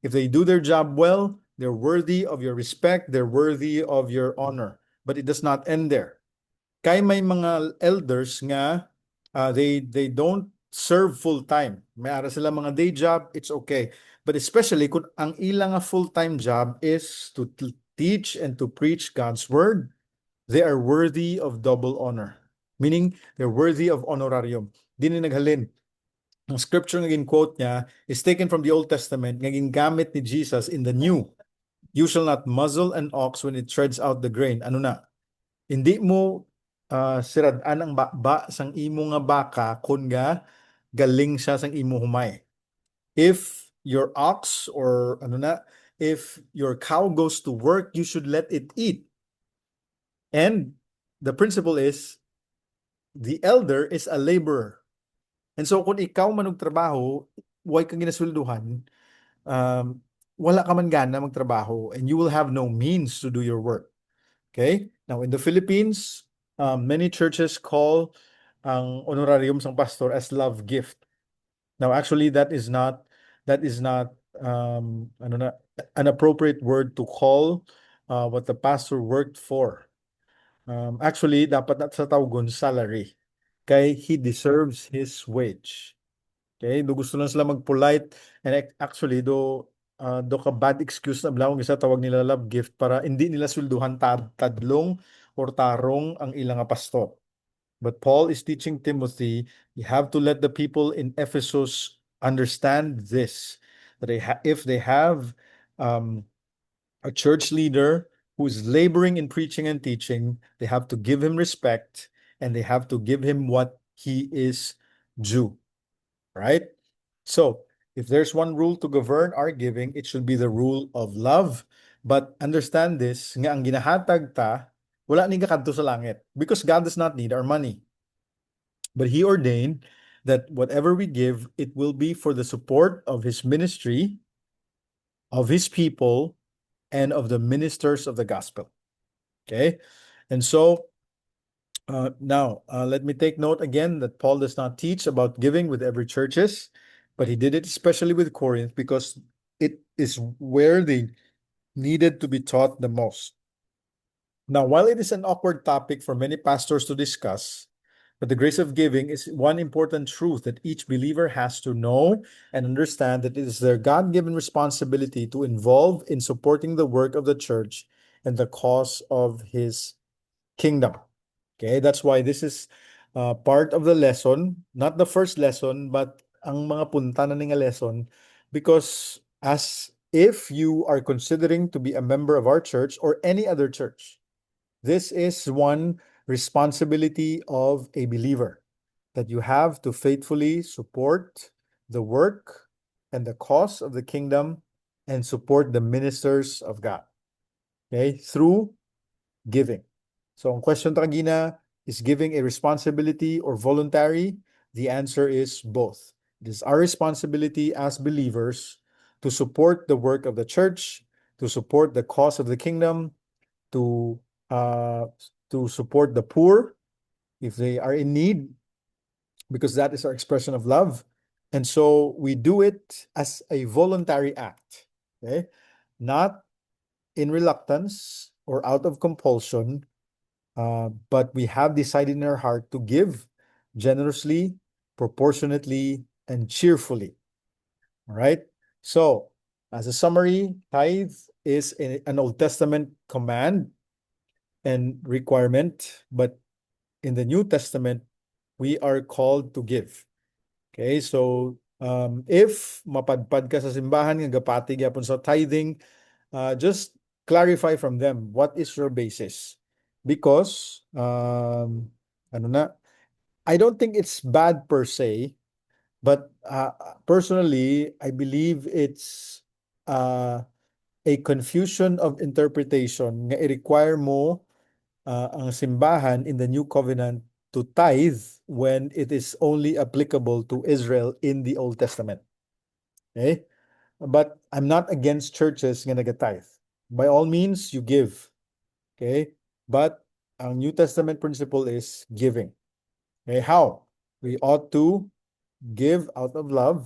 If they do their job well, they're worthy of your respect, they're worthy of your honor. But it does not end there. Kay may mga elders nga, they don't serve full-time. May ara sila mga day job, it's okay. But especially kung ang ilang full-time job is to teach and to preach God's word, they are worthy of double honor. Meaning, they're worthy of honorarium. Di na naghalin. Ang scripture nga quote niya is taken from the Old Testament, nga gamit ni Jesus in the New. You shall not muzzle an ox when it treads out the grain. Ano na? Hindi mo sirad-an ang bakba sang imo nga baka kun nga galing siya sang imo humay. If your ox or if your cow goes to work, you should let it eat. And the principle is, the elder is a laborer. And so kung ikaw man trabaho, way kang ginaswelduhan, wala ka man gana magtrabaho and you will have no means to do your work. Okay? Now in the Philippines, many churches call ang honorarium sang pastor as love gift. Now actually that is not an appropriate word to call what the pastor worked for. Actually, dapat na sa tawgon salary. Kay he deserves his wage. Okay? Do gusto lang sila mag-polite and actually do ka bad excuse na blawang isa tawag nila love gift para hindi nila sulduhan tadlong or tarong ang ilang nga pastor. But Paul is teaching Timothy, you have to let the people in Ephesus understand this, that if they have a church leader who is laboring in preaching and teaching, they have to give him respect and they have to give him what he is due. Right? So, if there's one rule to govern our giving, it should be the rule of love. But understand this, nga ang ginahatag ta, wala ni kadto sa langit because God does not need our money. But he ordained that whatever we give, it will be for the support of his ministry, of his people, and of the ministers of the gospel. Okay? And so now, let me take note again that Paul does not teach about giving with every churches, but he did it especially with Corinth because it is where they needed to be taught the most. Now, while it is an awkward topic for many pastors to discuss, but the grace of giving is one important truth that each believer has to know and understand that it is their God-given responsibility to involve in supporting the work of the church and the cause of his kingdom. Okay, that's why this is part of the lesson, not the first lesson, but ang mga punta na nga lesson, because as if you are considering to be a member of our church or any other church, this is one responsibility of a believer that you have to faithfully support the work and the cause of the kingdom and support the ministers of God. Okay, through giving. So ang question ta kagina, is giving a responsibility or voluntary? The answer is both. It is our responsibility as believers to support the work of the church, to support the cause of the kingdom, to support the poor if they are in need, because that is our expression of love. And so we do it as a voluntary act, okay? Not in reluctance or out of compulsion, but we have decided in our heart to give generously, proportionately, and cheerfully. All right? So, as a summary, tithe is an Old Testament command and requirement, but in the New Testament, we are called to give. Okay, so if mapadpad ka sa simbahan nga gapati gyapon sa tithing, just clarify from them what is your basis, because I don't think it's bad per se, but personally I believe it's a confusion of interpretation nga i-require mo ang simbahan in the new covenant to tithe when it is only applicable to Israel in the Old Testament. Okay? But I'm not against churches nga naga-tithe. By all means, you give. Okay? But ang New Testament principle is giving. Okay? How? We ought to give out of love,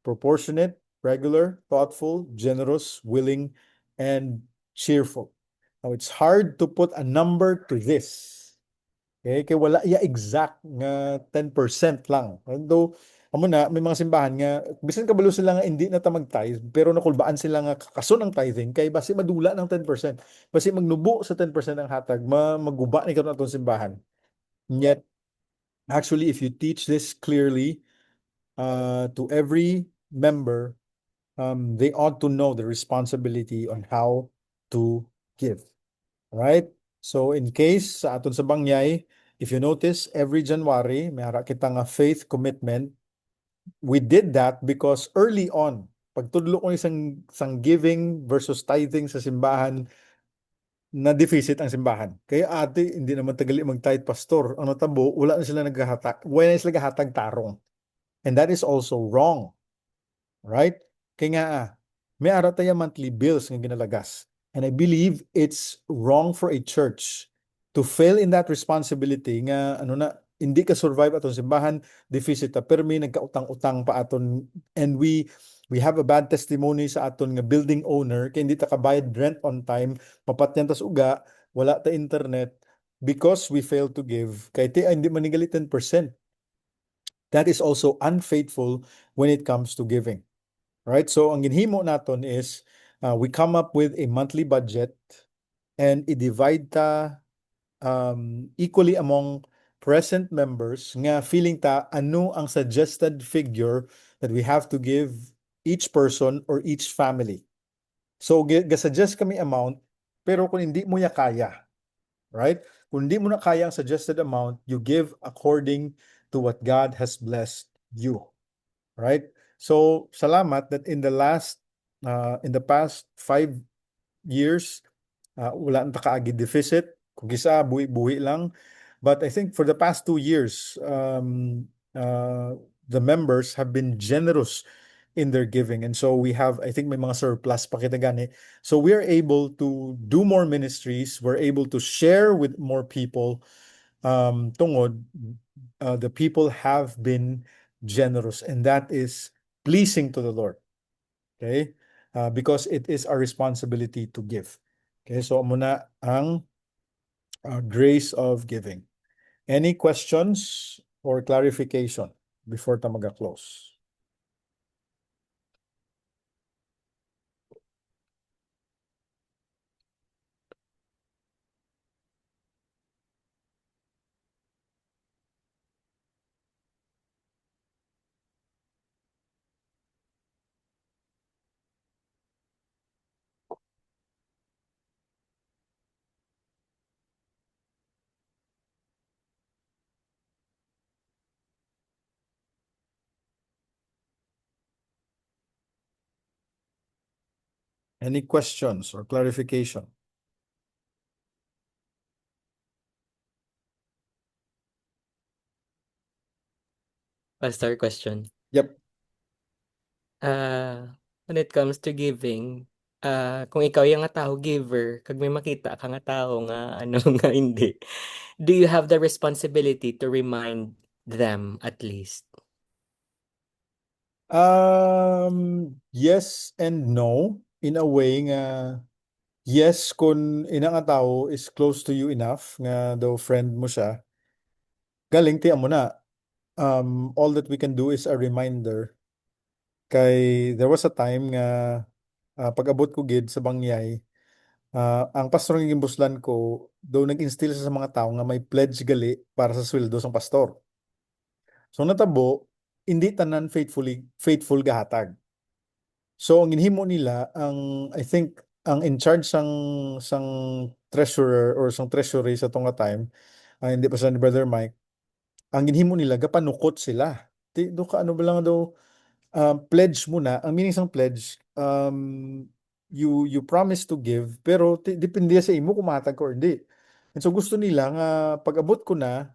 proportionate, regular, thoughtful, generous, willing, and cheerful. Now, it's hard to put a number to this. Okay, kaya wala exact nga 10% lang. Although, amo na, may mga simbahan nga, bisan kabalo sila nga hindi na ta mag-tithe, pero nakulbaan sila nga kaso ng tithing, kay basi madula ng 10%. Basi magnubo sa 10% ng hatag, maguba ni karon atong simbahan. And yet, actually, if you teach this clearly to every member, they ought to know the responsibility on how to give. Right? So in case sa aton sa Bangyay, if you notice, every January, may hara kita nga faith commitment. We did that because early on, pagtudlo ko isang giving versus tithing sa simbahan, na deficit ang simbahan. Kaya ate, hindi naman tagali mag-tithe pastor. Ang natabo, wala na sila naghahatag. Wala na sila naghahatag tarong. And that is also wrong. Right? Kaya nga, may ara tayo monthly bills nga ginalagas. And I believe it's wrong for a church to fail in that responsibility nga hindi ka survive atong simbahan, deficit ta permi, nagkautang-utang pa aton, and we have a bad testimony sa aton nga building owner kay hindi ta kabayad rent on time, mapatyan tas uga, wala ta internet because we failed to give. Kay ti hindi manigali 10%. that is also unfaithful when it comes to giving. Right? So ang ginhimo naton is we come up with a monthly budget and i-divide ta equally among present members nga feeling ta ano ang suggested figure that we have to give each person or each family. So ga-suggest kami amount, pero kung hindi mo ya kaya, right? Kung hindi mo na kaya ang suggested amount, you give according to what God has blessed you, right? So salamat that in the past 5 years, wala na kaagi deficit. Kung isa, buhi-buhi lang. But I think for the past 2 years, the members have been generous in their giving. And so we have, I think may mga surplus pa kita gani. So we are able to do more ministries. We're able to share with more people. Tungod, the people have been generous, and that is pleasing to the Lord. Okay? Because it is our responsibility to give. Okay, so muna ang grace of giving. Any questions or clarification before ta maga-close? Any questions or clarification? Pastor, question. Yep. When it comes to giving, kung ikaw yung nga tao giver, kag may makita ka nga tao nga ano nga hindi, do you have the responsibility to remind them at least? Yes and no. In a way nga, yes, kung ina nga tao is close to you enough, nga daw friend mo siya, galing tiyan mo na. All that we can do is a reminder. Kay there was a time nga pag-abot ko gid sa Bangyay, ang pastor ng gimbuslan ko daw nag-instill sa mga tao nga may pledge gali para sa sweldo sang pastor. So natabo, hindi tanan faithful gahatag. So ang ginhimo nila, I think ang in charge sang treasurer or sang treasury sa tunga time, hindi pa sa ni Brother Mike, ang ginhimo nila gapanukot sila. Do ka ano ba lang daw, pledge muna. Ang meaning sang pledge, you promise to give, pero depende sa imo kung matag ka or hindi. And so gusto nila nga pag-abot ko na,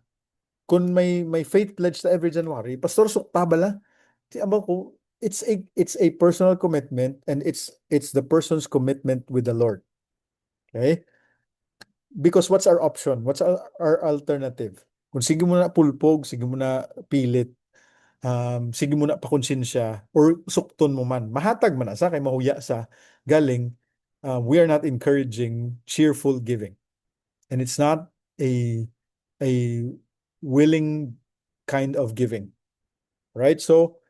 kung may faith pledge sa every January, pastor sukta bala. Ti aba ko, it's a personal commitment, and it's the person's commitment with the Lord. Okay? Because what's our option? What's our alternative? Kung sige mo na pulpog, sige mo na pilit, sige mo na pakonsensya, or sukton mo man, mahatag man na sa kay mahuya sa galing, we are not encouraging cheerful giving. And it's not a willing kind of giving. Right? So,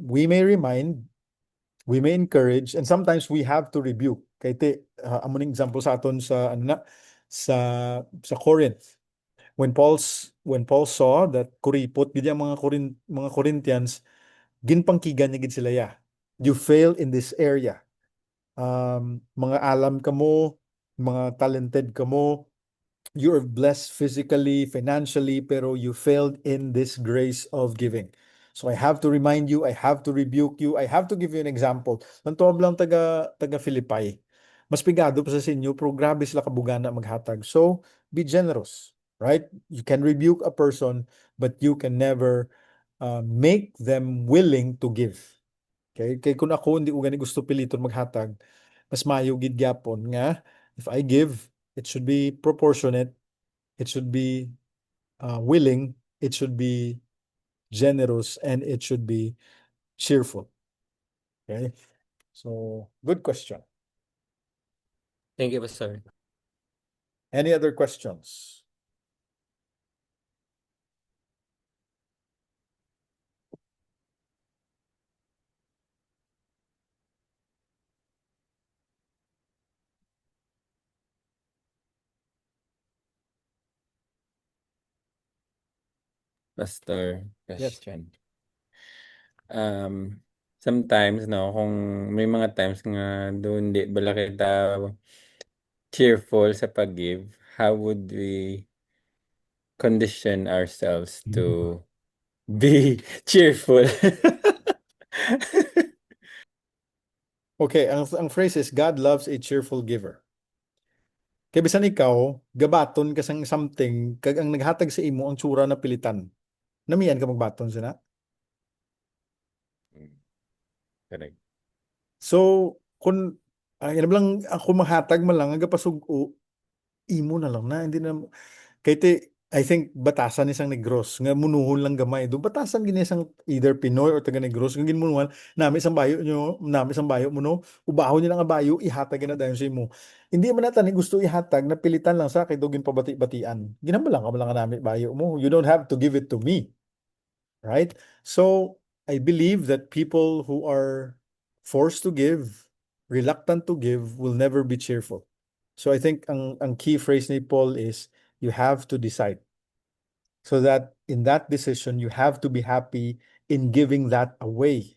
we may remind, we may encourage, and sometimes we have to rebuke. Kay te, amo ning example sa aton sa ano na, sa Corinth. When Paul saw that kuripot gid ang mga Corinthians, ginpangkigan niya gid sila ya. You fail in this area. Mga alam kamo, mga talented kamo, you're blessed physically, financially, pero you failed in this grace of giving. So I have to remind you, I have to rebuke you, I have to give you an example. Nantuwab lang taga Philippi. Mas pigado pa sa inyo, pero grabe sila kabugana maghatag. So be generous, right? You can rebuke a person, but you can never make them willing to give. Okay? Kaya kung ako hindi ko gani gusto piliton maghatag, mas mayo gid gyapon nga if I give, it should be proportionate, it should be willing, it should be generous, and it should be cheerful. Okay? So, good question. Thank you, Pastor. Any other questions? Pastor, Yes. question. Sometimes, no, kung may mga times nga doon di bala kita cheerful sa pag-give, how would we condition ourselves to be cheerful? Okay, ang phrase is God loves a cheerful giver. Kaya bisan ikaw, gabaton ka sang something, kag ang naghatag sa imo ang tsura na pilitan. Namiyan ka magbaton sina. Correct. So, kung yan lang ako mahatag man lang, aga pasugo, imo na lang na, hindi na, kay te, I think batasan isang Negros nga munuhon lang gamay do batasan gini isang either Pinoy or taga Negros nga ginmunuhan nami isang bayo nyo nami isang bayo mo no ubahon niya nga bayo ihatag na dayon sa imo hindi man nata ni gusto ihatag na pilitan lang sa kay dugin pabati-batian ginamba lang ka lang nami bayo mo you don't have to give it to me, right? So I believe that people who are forced to give, reluctant to give, will never be cheerful. So I think ang key phrase ni Paul is you have to decide. So that in that decision, you have to be happy in giving that away.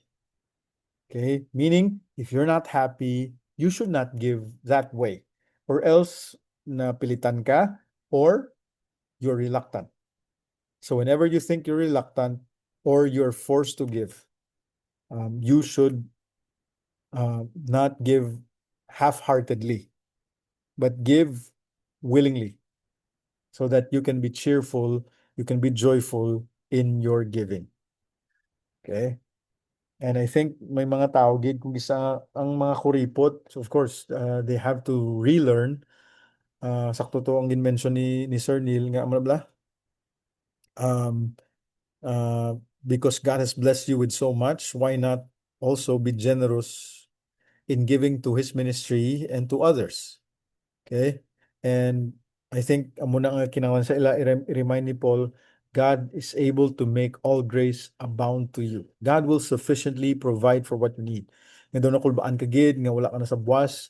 Okay? Meaning, if you're not happy, you should not give that way. Or else, napilitan ka or you're reluctant. So whenever you think you're reluctant or you're forced to give, you should not give half-heartedly, but give willingly so that you can be cheerful, you can be joyful in your giving. Okay? And I think may mga tao gid kung isa ang mga kuripot, so of course, they have to relearn. Sakto to ang gin-mention ni Sir Neil nga ano bla? Um, because God has blessed you with so much, why not also be generous in giving to His ministry and to others? Okay? And I think amo na nga kinahanglan sa ila i-remind ni Paul, God is able to make all grace abound to you. God will sufficiently provide for what you need. Nga daw nakulbaan ka gid nga wala ka na sa buwas,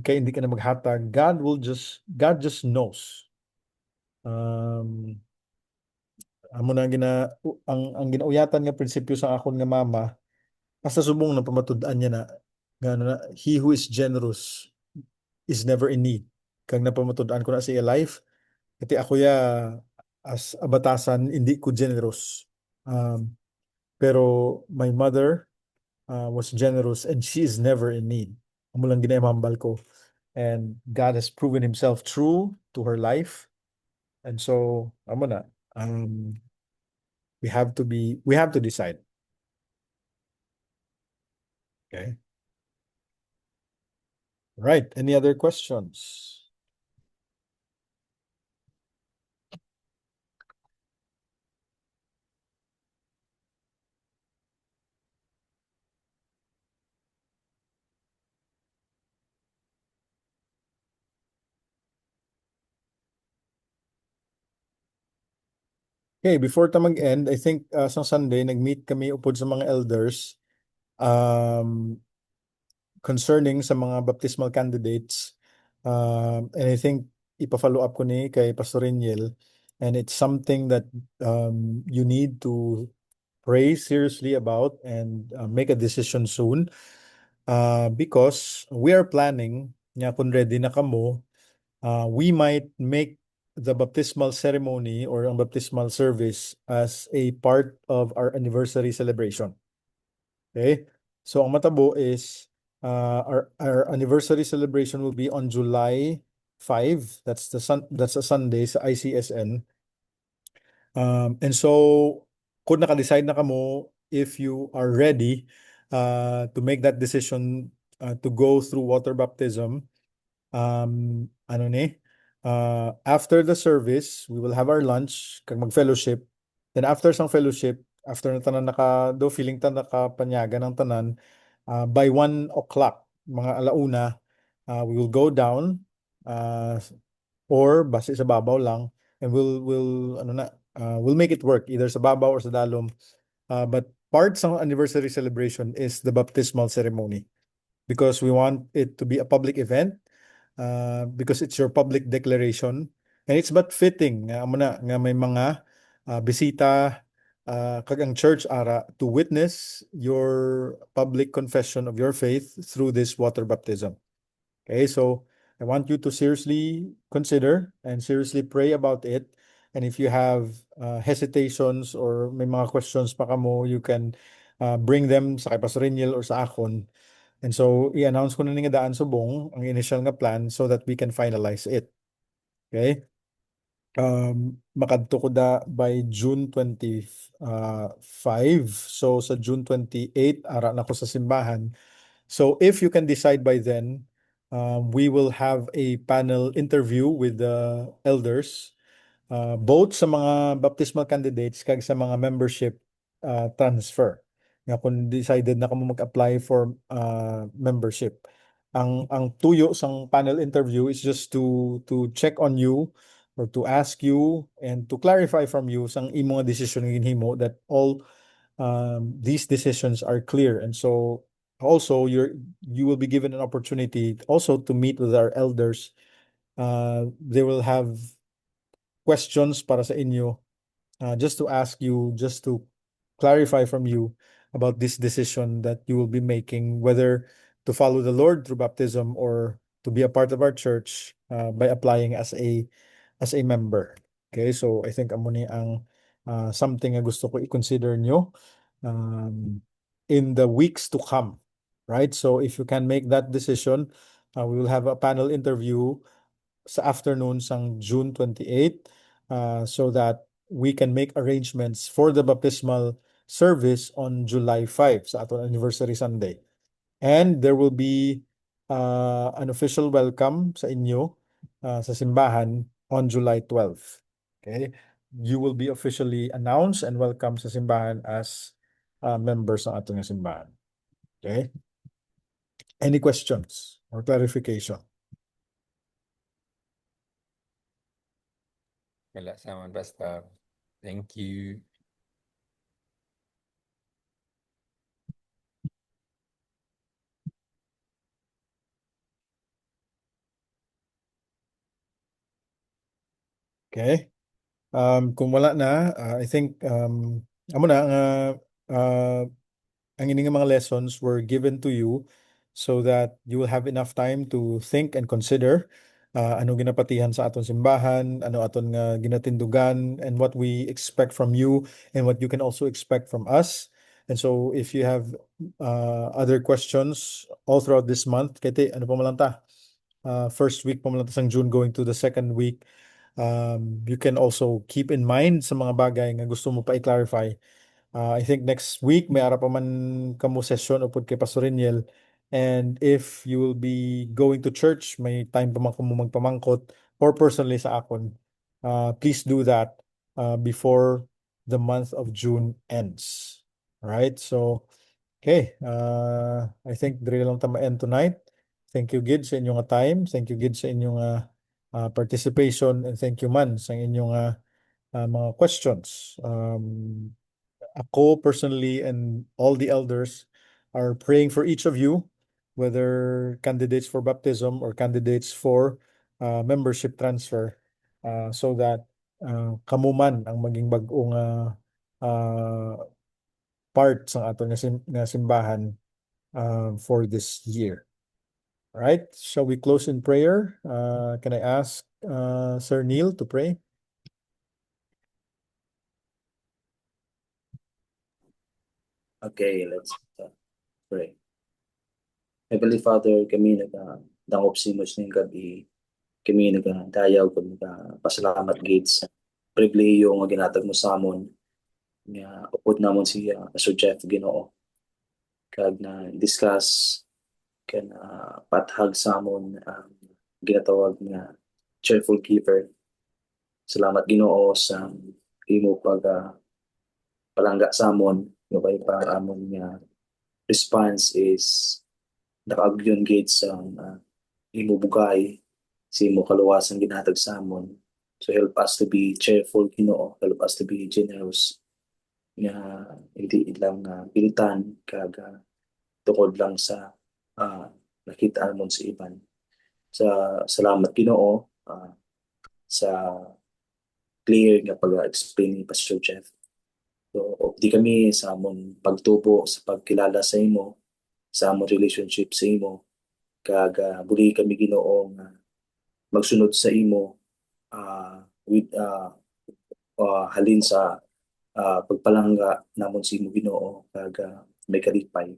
kaya hindi ka na maghatag, God just knows. Amo na ang ginauyatan nga prinsipyo sa akon nga mama, hasta subong na pamatud-an niya na nga ano na, he who is generous is never in need. Kag napamatud-an ko na sa iya life, iti ako ya as a batasan hindi ko generous. Pero my mother was generous and she is never in need. Amo lang ginamambal ko. And God has proven himself true to her life. And so, amo na, we have to decide. Okay. Right. Any other questions? Okay, before ta mag-end, I think sa Sunday, nag-meet kami upod sa mga elders concerning sa mga baptismal candidates. And I think ipa-follow up ko ni kay Pastor Reniel, and it's something that you need to pray seriously about and make a decision soon. Because we are planning, nga kung ready na kamo, we might make the baptismal ceremony or ang baptismal service as a part of our anniversary celebration. Okay? So ang matabo is our anniversary celebration will be on July 5. That's a Sunday sa ICSN. And so kung naka-decide na kamo, if you are ready to make that decision to go through water baptism, after the service, we will have our lunch, kag mag-fellowship. Then after sang fellowship, after na tanan feeling ta nakapanyaga ng tanan, by 1 o'clock, mga alauna, we will go down, or base sa babaw lang, and we'll make it work, either sa babaw or sa dalom. But part sa anniversary celebration is the baptismal ceremony, because we want it to be a public event, because it's your public declaration, and it's but fitting nga may mga bisita kag ang church ara to witness your public confession of your faith through this water baptism. Okay, so I want you to seriously consider and seriously pray about it. And if you have hesitations or may mga questions pa kamo, you can bring them sa kay Pastor Reniel or sa akon. And so, i-announce ko na nga daan subong ang initial nga plan so that we can finalize it. Okay? Makadto ko da by June 25. So, sa June 28, ara na ko sa simbahan. So, if you can decide by then, we will have a panel interview with the elders, both sa mga baptismal candidates kag sa mga membership transfer. Nga kung decided na kamo mag-apply for membership. Ang tuyo sang panel interview is just to check on you or to ask you and to clarify from you sang imong decision nga ginhimo that all these decisions are clear. And so also you will be given an opportunity also to meet with our elders. They will have questions para sa inyo, just to ask you, just to clarify from you about this decision that you will be making, whether to follow the Lord through baptism or to be a part of our church by applying as a member. Okay, so I think amo ni ang something nga gusto ko i-consider nyo in the weeks to come, right? So if you can make that decision, we will have a panel interview sa afternoon sang June 28, so that we can make arrangements for the baptismal service on July 5 sa aton anniversary Sunday. And there will be an official welcome sa inyo sa simbahan on July 12. Okay? You will be officially announced and welcome sa simbahan as members ng ating simbahan. Okay? Any questions or clarification? Wala sa man, Pastor. Thank you. Okay? Kung wala na, I think amo na nga ang ining mga lessons were given to you so that you will have enough time to think and consider ano ginapatihan sa aton simbahan, ano aton nga ginatindugan, and what we expect from you and what you can also expect from us. And so if you have other questions all throughout this month, kete ano pa man lang ta? First week pa man lang ta sang June going to the second week. You can also keep in mind sa mga bagay nga gusto mo pa i-clarify. I think next week may ara pa man kamo session upod kay Pastor Reniel, and if you will be going to church, may time pa man kamo magpamangkot or personally sa akon, please do that before the month of June ends. Alright, so okay, I think diri lang ta ma-end tonight. Thank you Gid sa inyong time, thank you Gid sa inyong participation, and thank you man sa inyong mga questions. Ako personally and all the elders are praying for each of you, whether candidates for baptism or candidates for membership transfer, so that kamo man ang maging bag-ong part sa aton nga simbahan for this year. All right, shall we close in prayer? Can I ask Sir Neil to pray? Okay, let's pray. Heavenly Father, kami dangop simos ning gabi. Kami nagdayaw kami pasalamat gid sa pribilehiyo nga ginatag mo sa amon. Nga upod namon si Sir Jeff Ginoo. Kag na discuss kana pathag sa amon ang ginatawag nga cheerful giver. Salamat Ginoo sa imo palangga sa amon, nga para amon nga response is nakaagyon gate sa imo bugay sa imo kaluwasan ginhatag sa amon. So help us to be cheerful Ginoo, help us to be generous nga hindi lang pilitan kag tukod lang sa nakita amon sa iban. Sa salamat Ginoo sa clear nga pag-explain ni Pastor Jeff. So, di kami sa among pagtubo sa pagkilala sa imo, sa among relationship sa imo, kag buli kami Ginoo nga magsunod sa imo with halin sa pagpalangga namon sa imo Ginoo kag may kalipay.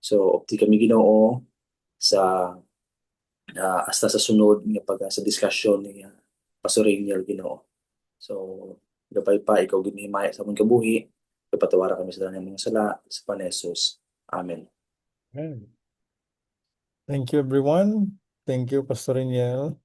So, di kami Ginoo sa hasta sa sunod nga pag sa diskusyon ni Pastor Rainiel Ginoo. So, gabay pa ikaw ginhimaya sa among kabuhi, kapatawaran kami sa tanang mga sala sa Panesos. Amen. Amen. Thank you, everyone. Thank you, Pastor Iniel.